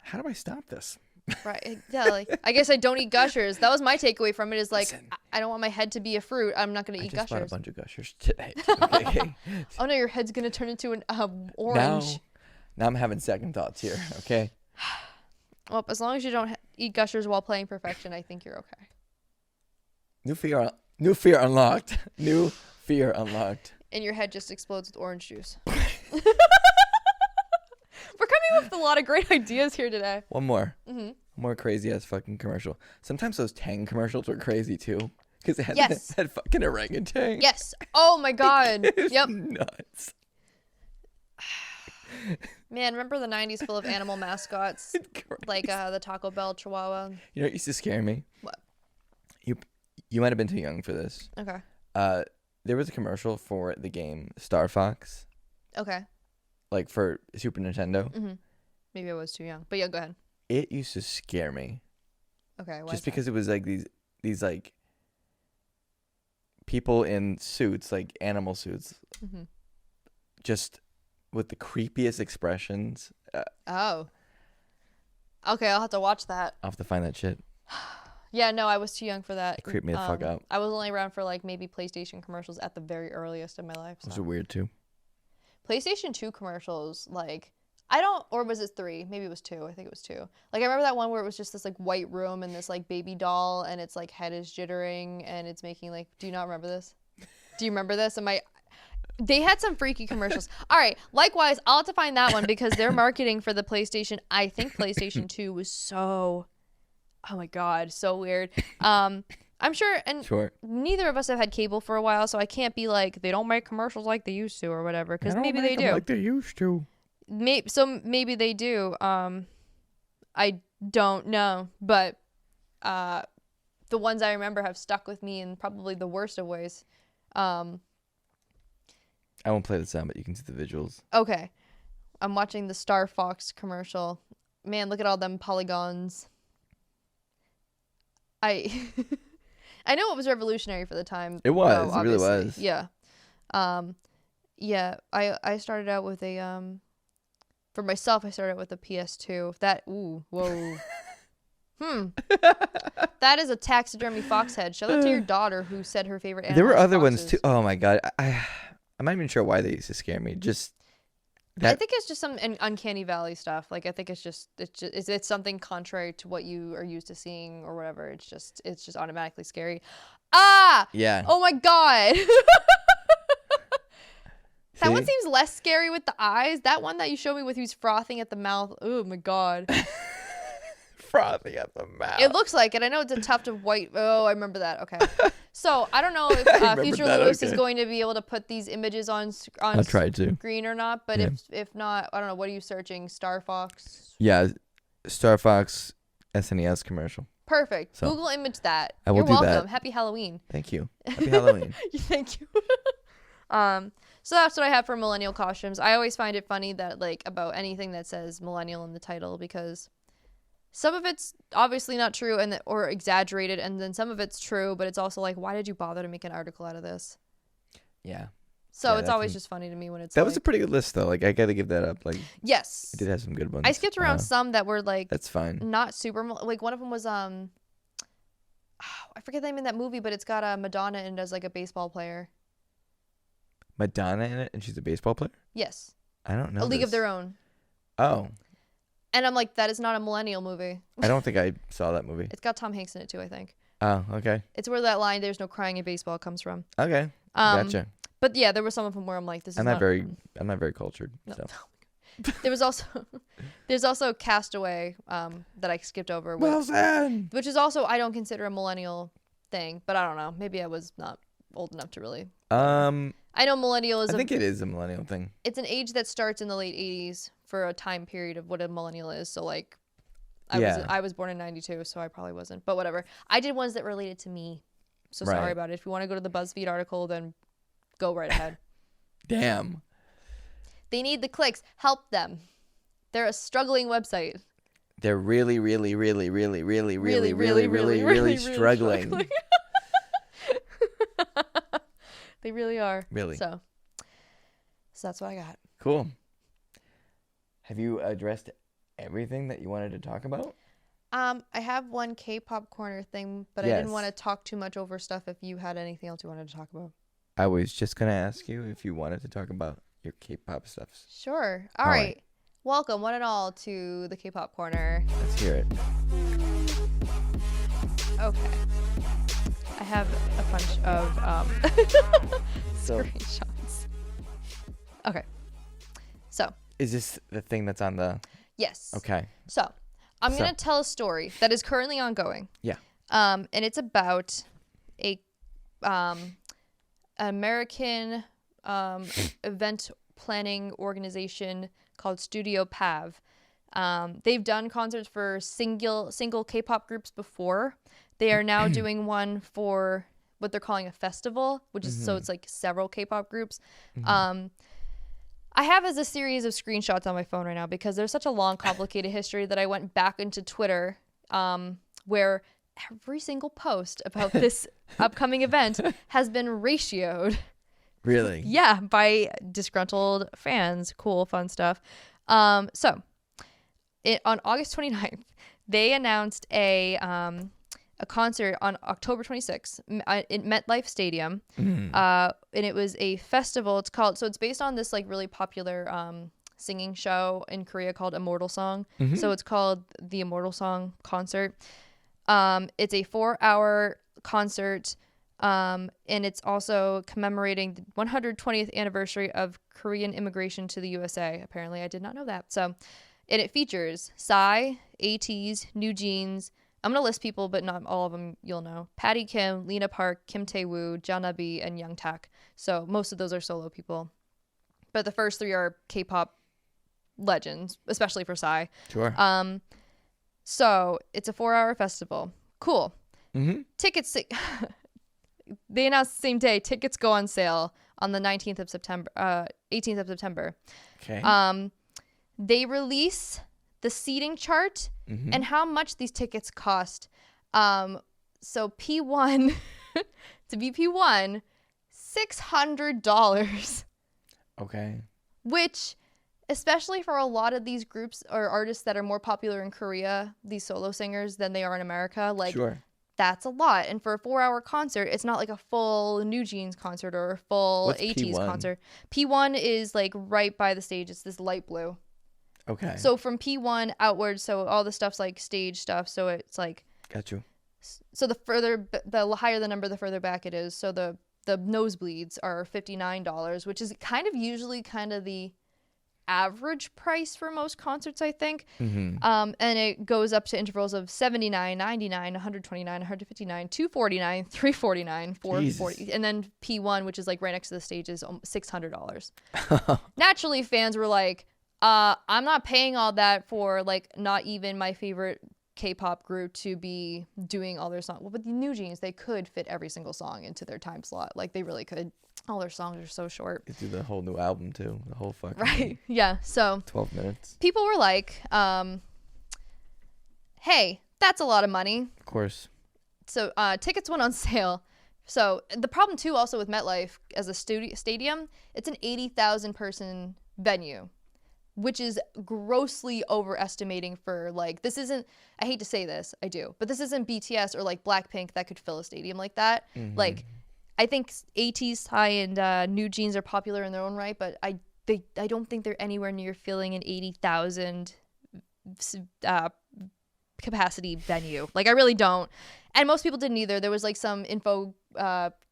How do I stop this? Right. Yeah. Like, I guess I don't eat Gushers. That was my takeaway from it. Is like, listen, I don't want my head to be a fruit. I'm not going to eat Gushers. I just bought a bunch of Gushers today. Okay. Oh no, your head's going to turn into an orange. Now I'm having second thoughts here. Okay. Well, as long as you don't eat Gushers while playing Perfection, I think you're okay. New fear unlocked. New fear unlocked. And your head just explodes with orange juice. We're coming up with a lot of great ideas here today. One more. Mm-hmm. More crazy ass fucking commercial. Sometimes those Tang commercials were crazy too. Because they had that fucking orangutan. Yes. Oh my God. Yep. Nuts. Man, remember the 90s full of animal mascots? Like the Taco Bell Chihuahua? You know what used to scare me? What? You might have been too young for this. Okay. There was a commercial for the game Star Fox. Okay. Like for Super Nintendo. Mm-hmm. Maybe I was too young. But yeah, go ahead. It used to scare me. Okay. Just because it was like these like people in suits, like animal suits. Mm-hmm. Just with the creepiest expressions. Oh. Okay, I'll have to watch that. I'll have to find that shit. Yeah, no, I was too young for that. It creeped me the fuck out. I was only around for like maybe PlayStation commercials at the very earliest in my life. So. Those are weird too. PlayStation 2 commercials, like, or was it 3? Maybe it was 2. I think it was 2. Like, I remember that one where it was just this, like, white room and this, like, baby doll, and its, like, head is jittering, and it's making, like, do you not remember this? Do you remember this? They had some freaky commercials. All right, likewise, I'll have to find that one because their marketing for the PlayStation, I think PlayStation 2 was so, oh my God, so weird. I'm sure, and neither of us have had cable for a while, so I can't be like, they don't make commercials like they used to or whatever, because maybe they do. Like they used to. Maybe they do. I don't know, but the ones I remember have stuck with me in probably the worst of ways. I won't play the sound, but you can see the visuals. Okay. I'm watching the Star Fox commercial. Man, look at all them polygons. I know it was revolutionary for the time. It was. It really was. Yeah. Yeah. I started out with for myself, I started out with a PS2. Whoa. That is a taxidermy fox head. Show that to your daughter who said her favorite animal. There were other ones too. Oh my God. I'm not even sure why they used to scare me. Just I think it's just some uncanny valley stuff. Like I think it's something contrary to what you are used to seeing or whatever. It's just automatically scary. Ah! Yeah. Oh my god. That one seems less scary with the eyes. That one that you showed me with who's frothing at the mouth. Oh my god. Frothing at the mouth. It looks like it. I know it's a tuft of white. Oh, I remember that. Okay. So I don't know if Future Lewis is going to be able to put these images on I'll try to. screen or not. But if not, I don't know. What are you searching? Star Fox? Yeah. Star Fox SNES commercial. Perfect. So, Google image that. I will You're do welcome. that. Happy Halloween. Thank you. Happy Halloween. Thank you. So that's what I have for millennial costumes. I always find it funny that like about anything that says millennial in the title because some of it's obviously not true or exaggerated, and then some of it's true, but it's also like, why did you bother to make an article out of this? Yeah. So it's always just funny to me when it's that was a pretty good list though. Like I got to give that up. Like yes, it did have some good ones. I skipped around some that were like that's fine. Not super like one of them was I forget the name of that movie, but it's got Madonna in it as like a baseball player. Madonna in it, and she's a baseball player? Yes. I don't know. A League of Their Own. Oh. And I'm like, that is not a millennial movie. I don't think I saw that movie. It's got Tom Hanks in it too, I think. Oh, okay. It's where that line, "There's no crying in baseball," comes from. Okay. Gotcha. But yeah, there were some of them where I'm like, I'm not very cultured. No. So. There's also Castaway that I skipped over. Well said. Which is also, I don't consider a millennial thing, but I don't know. Maybe I was not old enough to really. I know millennial is. I think it is a millennial thing. It's an age that starts in the late 80s for a time period of what a millennial is. So like, I was born in 92, so I probably wasn't. But whatever. I did ones that related to me. So sorry about it. If you want to go to the Buzzfeed article, then go right ahead. Damn. They need the clicks. Help them. They're a struggling website. They're really struggling. They really are. Really. So that's what I got. Cool. Have you addressed everything that you wanted to talk about? I have one K-pop corner thing, but I didn't want to talk too much over stuff if you had anything else you wanted to talk about. I was just going to ask you if you wanted to talk about your K-pop stuff. Sure. All right. Welcome, one and all, to the K-pop corner. Let's hear it. Okay. I have a bunch of screenshots. Okay. So. Is this the thing that's on the... Yes. Okay. So, I'm going to tell a story that is currently ongoing. Yeah. And it's about a American event planning organization called Studio Pav. They've done concerts for single K-pop groups before. They are now doing one for what they're calling a festival, which is so it's like several K-pop groups. I have as a series of screenshots on my phone right now because there's such a long, complicated history that I went back into Twitter, where every single post about this upcoming event has been ratioed. Really? Yeah, by disgruntled fans. Cool, fun stuff. So, on August 29th, they announced a concert on October 26th in MetLife Stadium. And it was a festival. It's based on this like really popular singing show in Korea called Immortal Song. So it's called the Immortal Song Concert. It's a 4-hour concert. And it's also commemorating the 120th anniversary of Korean immigration to the USA. Apparently, I did not know that. So, and it features Psy, ATEEZ, New Jeans. I'm going to list people, but not all of them you'll know. Patty Kim, Lena Park, Kim Tae-woo, Janabi, and Young Tak. So most of those are solo people. But the first 3 are K-pop legends, especially for Psy. Sure. So it's a 4-hour festival. Cool. Tickets... They announced the same day. Tickets go on sale on the 18th of September. Okay. They release the seating chart and how much these tickets cost. So P1 to be P1, $600. Okay. Which, especially for a lot of these groups or artists that are more popular in Korea, these solo singers, than they are in America, like that's a lot. And for a 4-hour concert, it's not like a full New Jeans concert or a full What's 80s P1? concert. P1 is like right by the stage. It's this light blue. Okay. So from P1 outwards, so all the stuff's like stage stuff. So it's like. Got you. So the higher the number, the further back it is. So the nosebleeds are $59, which is kind of usually kind of the average price for most concerts, I think. Mm-hmm. And it goes up to intervals of $79, $99, $129, $159, $249, $349, $440, and then P1, which is like right next to the stage, is $600. Naturally, fans were like, I'm not paying all that for like not even my favorite K-pop group to be doing all their songs. Well, but the New Jeans, they could fit every single song into their time slot. Like they really could. All their songs are so short. They do the whole new album too. The whole fucking right. Yeah. So 12 minutes. People were like, hey, that's a lot of money. Of course. So tickets went on sale. So the problem too also with MetLife as a stadium, it's an 80,000 person venue, which is grossly overestimating for like, this isn't, I hate to say this, I do, but this isn't BTS or like Blackpink that could fill a stadium like that. Mm-hmm. Like, I think ATEEZ and New Jeans are popular in their own right, but I don't think they're anywhere near filling an 80,000 capacity venue. Like, I really don't. And most people didn't either. There was like some info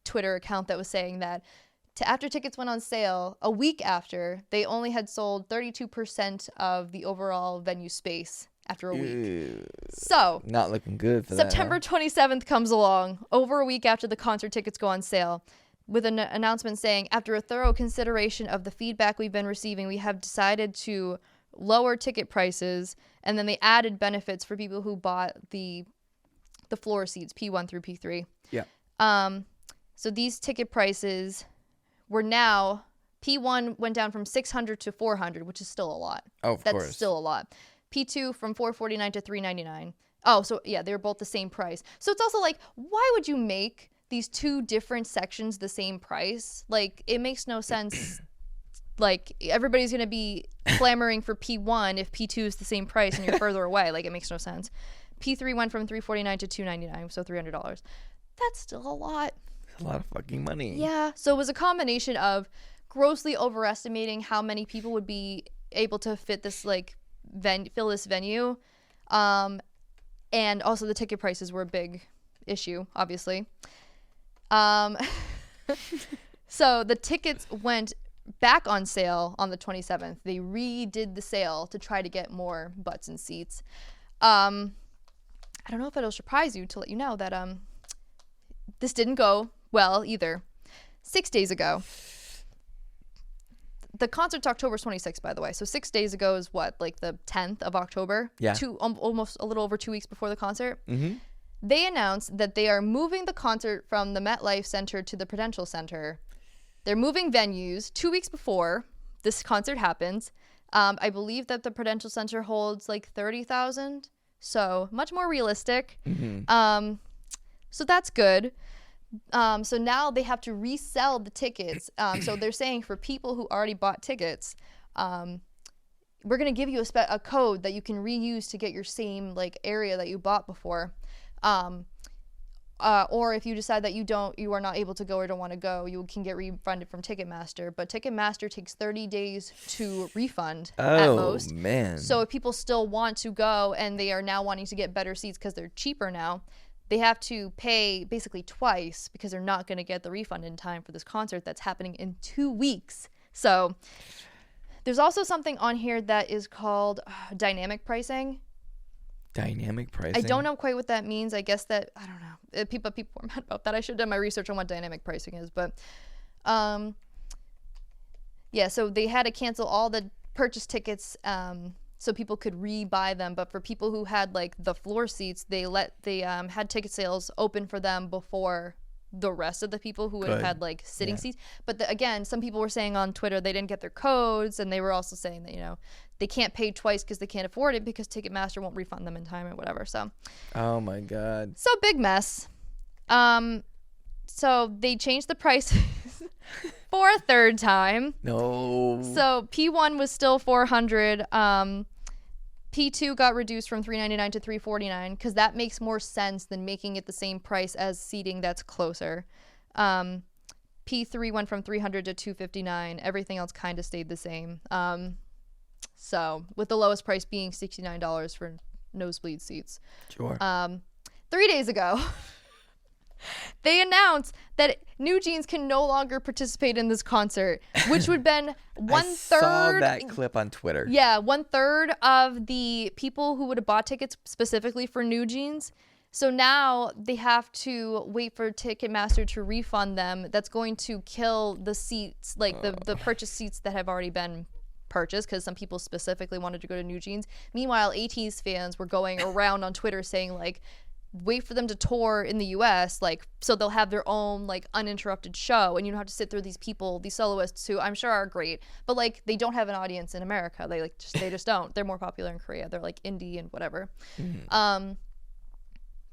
Twitter account that was saying that after tickets went on sale, a week after, they only had sold 32% of the overall venue space after a week. Ew. So not looking good for September that. 27th comes along, over a week after the concert tickets go on sale, with an announcement saying, after a thorough consideration of the feedback we've been receiving, we have decided to lower ticket prices. And then they added benefits for people who bought the floor seats, P1 through P3. Yeah. So these ticket prices were now, P1 went down from $600 to $400, which is still a lot. Oh, of course. That's still a lot. P2 from $449 to $399. Oh, so yeah, they were both the same price. So it's also like, why would you make these two different sections the same price? Like, it makes no sense. Like, everybody's going to be clamoring for P1 if P2 is the same price and you're further away. Like, it makes no sense. P3 went from $349 to $299, so $300. That's still a lot. It's a lot of fucking money. Yeah. So it was a combination of grossly overestimating how many people would be able to fit this, like, fill this venue, and also the ticket prices were a big issue, obviously. So the tickets went back on sale on the 27th. They redid the sale to try to get more butts and seats. I don't know if it'll surprise you to let you know that this didn't go well either. 6 days ago. The concert's October 26th, by the way. So 6 days ago is what, like the 10th of October? Yeah. Almost a little over 2 weeks before the concert. Mm-hmm. They announced that they are moving the concert from the MetLife Center to the Prudential Center. They're moving venues 2 weeks before this concert happens. I believe that the Prudential Center holds like 30,000. So much more realistic. Mm-hmm. So that's good. So now they have to resell the tickets. So they're saying for people who already bought tickets, we're going to give you a code that you can reuse to get your same like area that you bought before. Or if you decide that you are not able to go or don't want to go, you can get refunded from Ticketmaster. But Ticketmaster takes 30 days to refund at most. Oh, man. So if people still want to go and they are now wanting to get better seats because they're cheaper now, they have to pay basically twice because they're not going to get the refund in time for this concert that's happening in 2 weeks. So there's also something on here that is called dynamic pricing. Dynamic pricing? I don't know quite what that means. I guess that, I don't know. People are mad about that. I should have done my research on what dynamic pricing is. But yeah, so they had to cancel all the purchase tickets so people could rebuy them. But for people who had like the floor seats, they had ticket sales open for them before the rest of the people who would have had like sitting seats. But again, some people were saying on Twitter they didn't get their codes, and they were also saying that, you know, they can't pay twice because they can't afford it because Ticketmaster won't refund them in time or whatever. So oh my god, so big mess. So they changed the prices for a third time. No. So P1 was still $400. P2 got reduced from $3.99 to $3.49 because that makes more sense than making it the same price as seating that's closer. P3 went from $300 to $259. Everything else kind of stayed the same. So with the lowest price being $69 for nosebleed seats. Sure. 3 days ago, they announced that New Jeans can no longer participate in this concert, which would have been one-third. I saw that clip on Twitter. Yeah, 1/3 of the people who would have bought tickets specifically for New Jeans. So now they have to wait for Ticketmaster to refund them. That's going to kill the seats, like the purchased seats that have already been purchased, because some people specifically wanted to go to New Jeans. Meanwhile, ATEEZ fans were going around on Twitter saying, like, wait for them to tour in the US, like, so they'll have their own, like, uninterrupted show, and you don't have to sit through these people, these soloists who I'm sure are great, but, like, they don't have an audience in America. They just don't. They're more popular in Korea. They're, like, indie and whatever.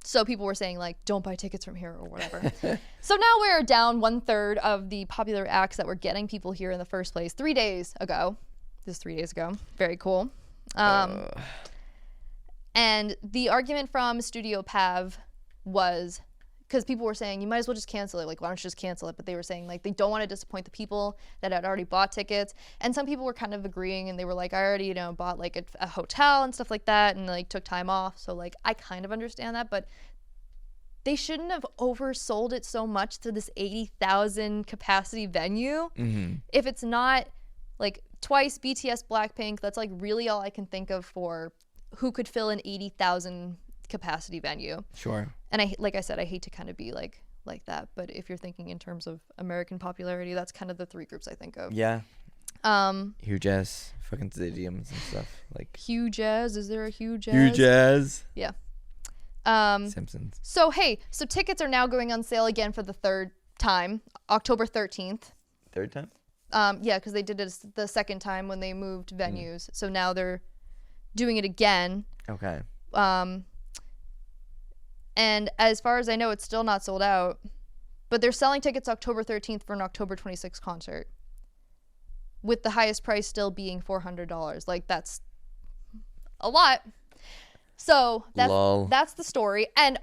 So people were saying, like, don't buy tickets from here or whatever. So now we're down 1/3 of the popular acts that were getting people here in the first place 3 days ago. This is 3 days ago. Very cool. And the argument from Studio Pav was, because people were saying, you might as well just cancel it. Like, why don't you just cancel it? But they were saying, like, they don't want to disappoint the people that had already bought tickets. And some people were kind of agreeing, and they were like, I already, bought, like, a hotel and stuff like that, and, like, took time off. So, like, I kind of understand that. But they shouldn't have oversold it so much to this 80,000 capacity venue. If it's not, like, Twice, BTS, Blackpink, that's, like, really all I can think of for who could fill an 80,000 capacity venue. Sure. And like I said, I hate to kind of be like that, but if you're thinking in terms of American popularity, that's kind of the three groups I think of. Yeah. Huge ass fucking stadiums and stuff. Like Huge Jazz. Is there a Huge Jazz? Huge Jazz. Yeah. Simpsons. So tickets are now going on sale again for the third time, October 13th. Third time? Yeah, because they did it the second time when they moved venues. So now they're doing it again. Okay. And as far as I know, it's still not sold out, but they're selling tickets October 13th for an October 26th concert, with the highest price still being $400. Like, that's a lot. So that's the story. And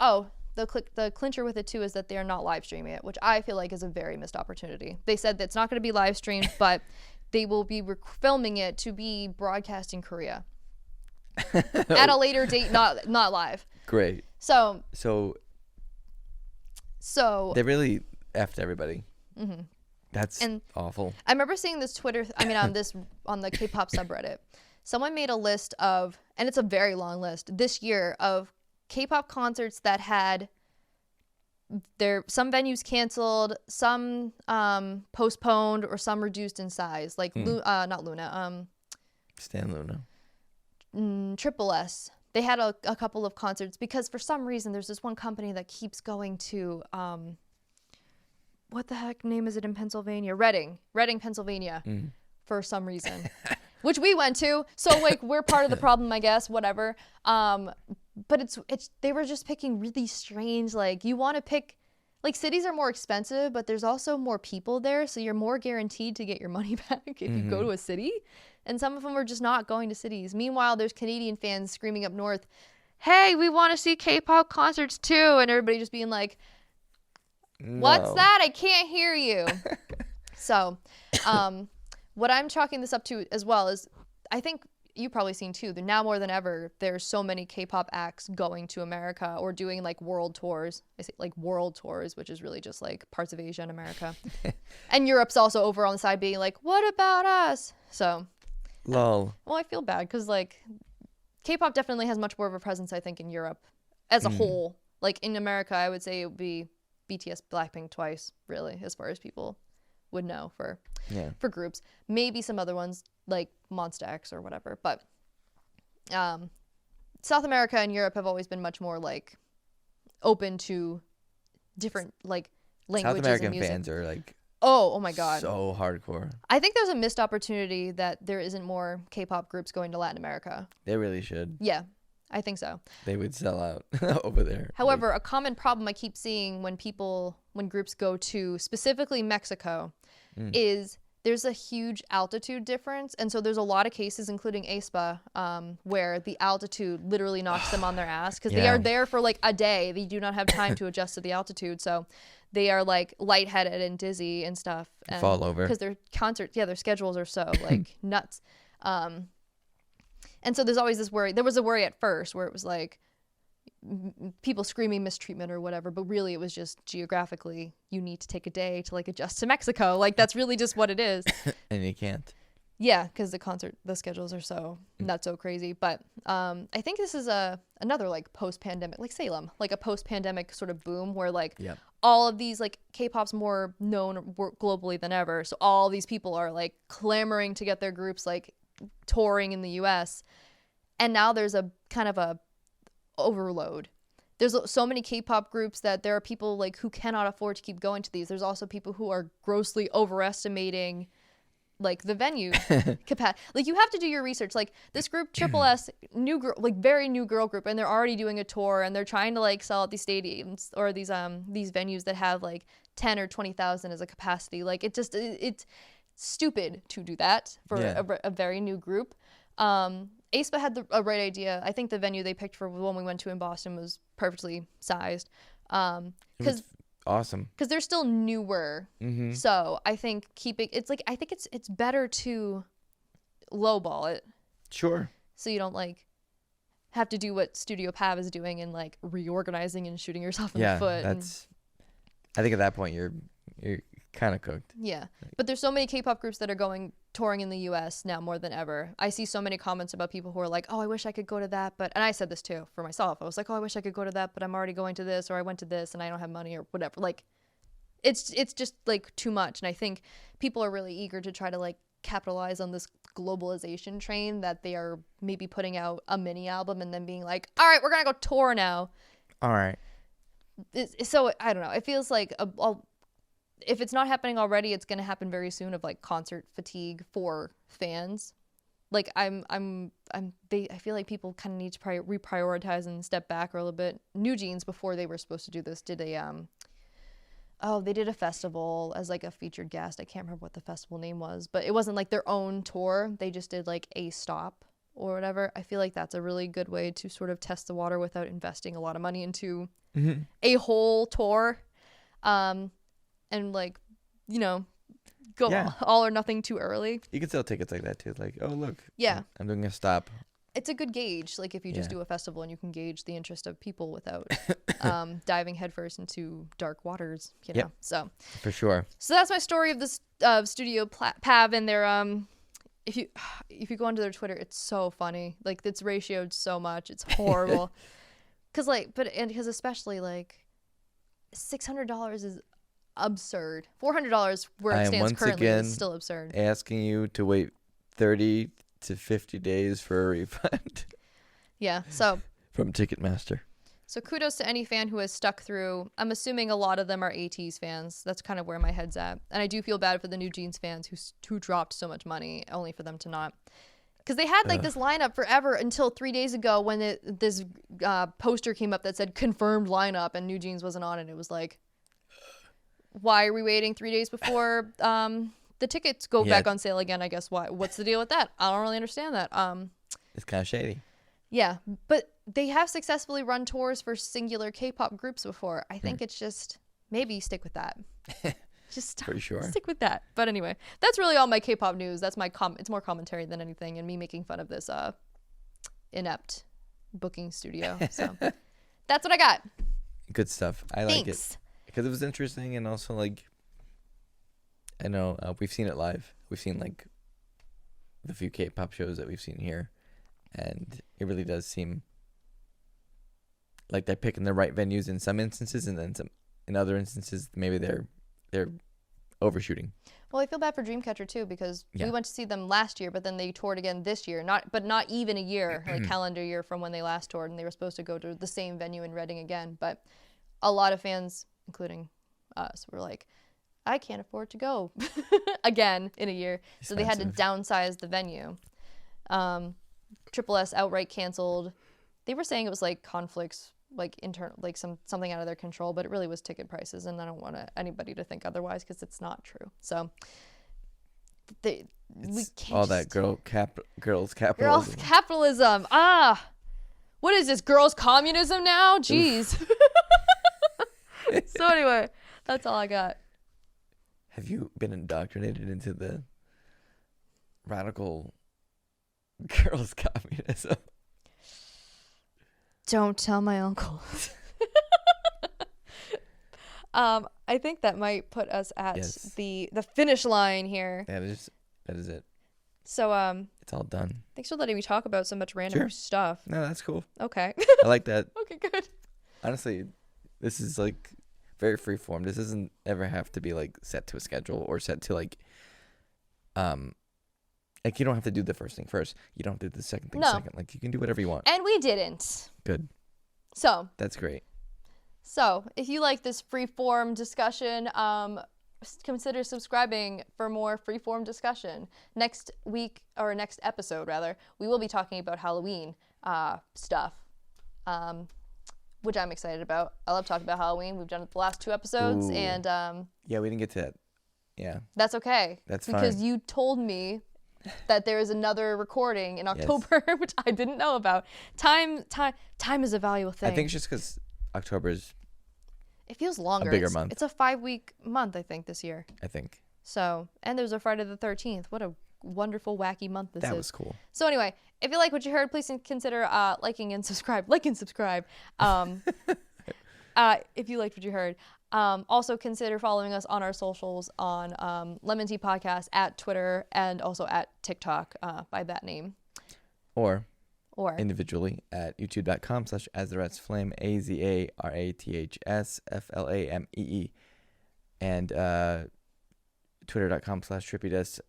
the clincher with it too is that they're not live streaming it, which I feel like is a very missed opportunity. They said that it's not going to be live streamed, but they will be filming it to be broadcast in Korea at a later date, not live. Great. So they really effed everybody. That's awful. I remember seeing this on the K-pop subreddit. Someone made a list of, and it's a very long list this year, of K-pop concerts that had some venues canceled, some postponed, or some reduced in size. Like not Luna. Stan Luna. Triple S. They had a couple of concerts because for some reason there's this one company that keeps going to what the heck name is it in Pennsylvania? Reading, Pennsylvania, for some reason, which we went to. So like we're part of the problem, I guess. Whatever. But it's they were just picking really strange. Like you want to pick. Like, cities are more expensive, but there's also more people there, so you're more guaranteed to get your money back if you go to a city. And some of them are just not going to cities. Meanwhile, there's Canadian fans screaming up north, hey, we want to see K-pop concerts too. And everybody just being like, what's that? I can't hear you. So what I'm chalking this up to as well is, I think you've probably seen too, that now more than ever, there's so many K-pop acts going to America or doing like world tours. I say like world tours, which is really just like parts of Asia and America. And Europe's also over on the side being like, what about us? So, lol. Well, I feel bad because like K-pop definitely has much more of a presence, I think, in Europe as a whole. Like in America, I would say it would be BTS, Blackpink, Twice, really, as far as people would know for groups. Maybe some other ones like Monsta X or whatever, but South America and Europe have always been much more like open to different like languages. South American and music. fans are like oh my god, so hardcore. I think there's a missed opportunity that there isn't more K-pop groups going to Latin America. They really should. Yeah, I think so. They would sell out over there. However, a common problem I keep seeing when groups go to specifically Mexico is there's a huge altitude difference. And so there's a lot of cases, including aespa, where the altitude literally knocks them on their ass because they are there for like a day. They do not have time to adjust to the altitude. So they are like lightheaded and dizzy and stuff. And fall over. Because their concerts, their schedules are so like nuts. And so there's always this worry. There was a worry at first where it was like, people screaming mistreatment or whatever, but really it was just geographically you need to take a day to like adjust to Mexico. Like that's really just what it is. And you can't. Yeah, because the schedules are so not so crazy. But I think this is another like post-pandemic, like Salem, like a post-pandemic sort of boom where like all of these like K-pop's more known globally than ever. So all these people are like clamoring to get their groups like touring in the US. And now there's a kind of a overload. There's so many K-pop groups that there are people like who cannot afford to keep going to these. There's also people who are grossly overestimating like the venue capacity. Like you have to do your research. Like this group Triple S, new girl, like very new girl group, and they're already doing a tour and they're trying to like sell out these stadiums or these venues that have like 10 or 20,000 as a capacity. Like it's stupid to do that for a very new group. aespa had a right idea. I think the venue they picked for the one we went to in Boston was perfectly sized. Because awesome. Because they're still newer. Mm-hmm. So I think I think it's better to lowball it. Sure. So you don't like have to do what Studio Pav is doing and like reorganizing and shooting yourself in the foot. I think at that point you're kind of cooked. Yeah. But there's so many K-pop groups that are touring in the US now more than ever. I see so many comments about people who are like, oh, I wish I could go to that. And I said this too for myself. I was like, oh, I wish I could go to that, but I'm already going to this, or I went to this and I don't have money or whatever. Like it's just like too much. And I think people are really eager to try to like capitalize on this globalization train that they are maybe putting out a mini album and then being like, all right, we're going to go tour now. All right. So I don't know. It feels like if it's not happening already, it's going to happen very soon of like concert fatigue for fans. Like I feel like people kind of need to reprioritize and step back a little bit. New Jeans, before they were supposed to do this, did they did a festival as like a featured guest. I can't remember what the festival name was, but it wasn't like their own tour. They just did like a stop or whatever. I feel like that's a really good way to sort of test the water without investing a lot of money into a whole tour. And like, you know, go all or nothing too early. You can sell tickets like that too. Like, oh, look. Yeah. I'm doing a stop. It's a good gauge. Like if you just do a festival and you can gauge the interest of people without diving headfirst into dark waters, you know. So for sure. So that's my story of this Studio Pav and their if you go onto their Twitter, it's so funny. Like it's ratioed so much. It's horrible. Because especially like $600 is absurd. $400 where it stands currently is still absurd. Asking you to wait 30 to 50 days for a refund. Yeah. So from Ticketmaster. So kudos to any fan who has stuck through. I'm assuming a lot of them are ATEEZ fans. That's kind of where my head's at. And I do feel bad for the New Jeans fans who dropped so much money only for them to not. Because they had like this lineup forever until 3 days ago when this poster came up that said confirmed lineup and New Jeans wasn't on it. It was like, why are we waiting 3 days before the tickets go back on sale again? I guess what's the deal with that? I don't really understand that. It's kind of shady. Yeah, but they have successfully run tours for singular K-pop groups before. I think it's just maybe stick with that. Just for sure. Stick with that. But anyway, that's really all my K-pop news. That's my it's more commentary than anything, and me making fun of this inept booking studio. So that's what I got. Good stuff. I like it because it was interesting, and also like I know we've seen it live. We've seen like the few K-pop shows that we've seen here, and it really does seem like they're picking the right venues in some instances, and then in other instances maybe they're overshooting. Well, I feel bad for Dreamcatcher too because we went to see them last year, but then they toured again this year. Not even a year, like calendar year from when they last toured, and they were supposed to go to the same venue in Reading again. But a lot of fans, including us, were like, I can't afford to go again in a year, so they had to downsize the venue. Triple S outright canceled. They were saying it was like conflicts, like internal, like something out of their control, but it really was ticket prices, and I don't want anybody to think otherwise because it's not true. So we can't all that girls capitalism. girls capitalism. What is this? Girls communism now? Jeez. So anyway, that's all I got. Have you been indoctrinated into the radical girls communism? Don't tell my uncle. I think that might put us at the finish line here. Yeah, that is it. So it's all done. Thanks for letting me talk about so much random stuff. No, that's cool. Okay. I like that. Okay, good. Honestly, this is like very free form. This doesn't ever have to be like set to a schedule or set to like you don't have to do the first thing first. You don't have to do the second thing second. Like you can do whatever you want. And we didn't. Good. So that's great. So if you like this free form discussion, consider subscribing for more free form discussion. Next week, or next episode rather, we will be talking about Halloween stuff, which I'm excited about. I love talking about Halloween. We've done it the last 2 episodes. Ooh. And yeah, we didn't get to that. Yeah. That's okay. That's because fine. you told me that there is another recording in October, which I didn't know about. Time is a valuable thing. I think it's just because October is it feels longer. A bigger month. It's a 5-week month, I think, this year. I think. So, and there's a Friday the 13th. What a wonderful, wacky month this is. That was cool. So anyway, if you like what you heard, please consider liking and subscribe. Like and subscribe. If you liked what you heard. Also consider following us on our socials on LEM'n'TEA Podcast at Twitter and also at TikTok by that name. Or individually at youtube.com/azaratsflame, AZARATHSFLAMEE, and twitter.com/trippydes.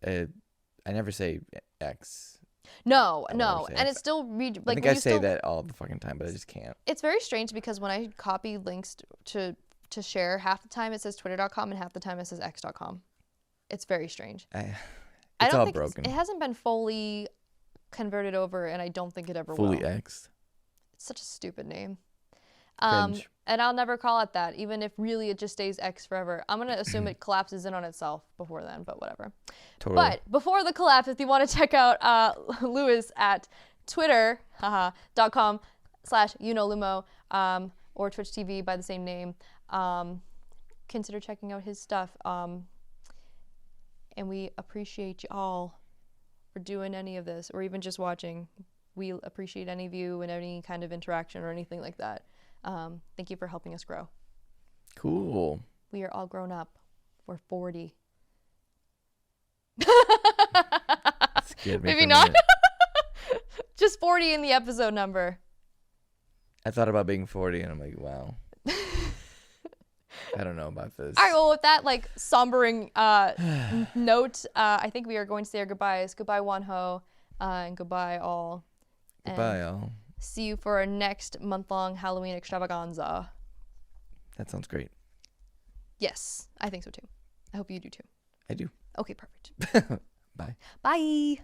I never say X. No, and it's still I think I say that all the fucking time, but I just can't. It's very strange because when I copy links to share, half the time it says twitter.com and half the time it says x.com. It's very strange. It's all broken. It hasn't been fully converted over, and I don't think it ever will. Fully X'd. It's such a stupid name. Cringe. And I'll never call it that, even if really it just stays X forever. I'm going to assume it collapses in on itself before then, but whatever. Totally. But before the collapse, if you want to check out Lewis at twitter.com/UnoLumo or Twitch TV by the same name, consider checking out his stuff. And we appreciate you all for doing any of this or even just watching. We appreciate any of you and any kind of interaction or anything like that. Thank you for helping us grow. Cool. We are all grown up. We're 40. Maybe not. Just 40 in the episode number. I thought about being 40 and I'm like, wow. I don't know about this. All right, well, with that like sombering note, I think we are going to say our goodbyes. Goodbye, Wonho, and goodbye, all. Goodbye, all. See you for our next month-long Halloween extravaganza. That sounds great. Yes, I think so too. I hope you do too. I do. Okay, perfect. Bye. Bye.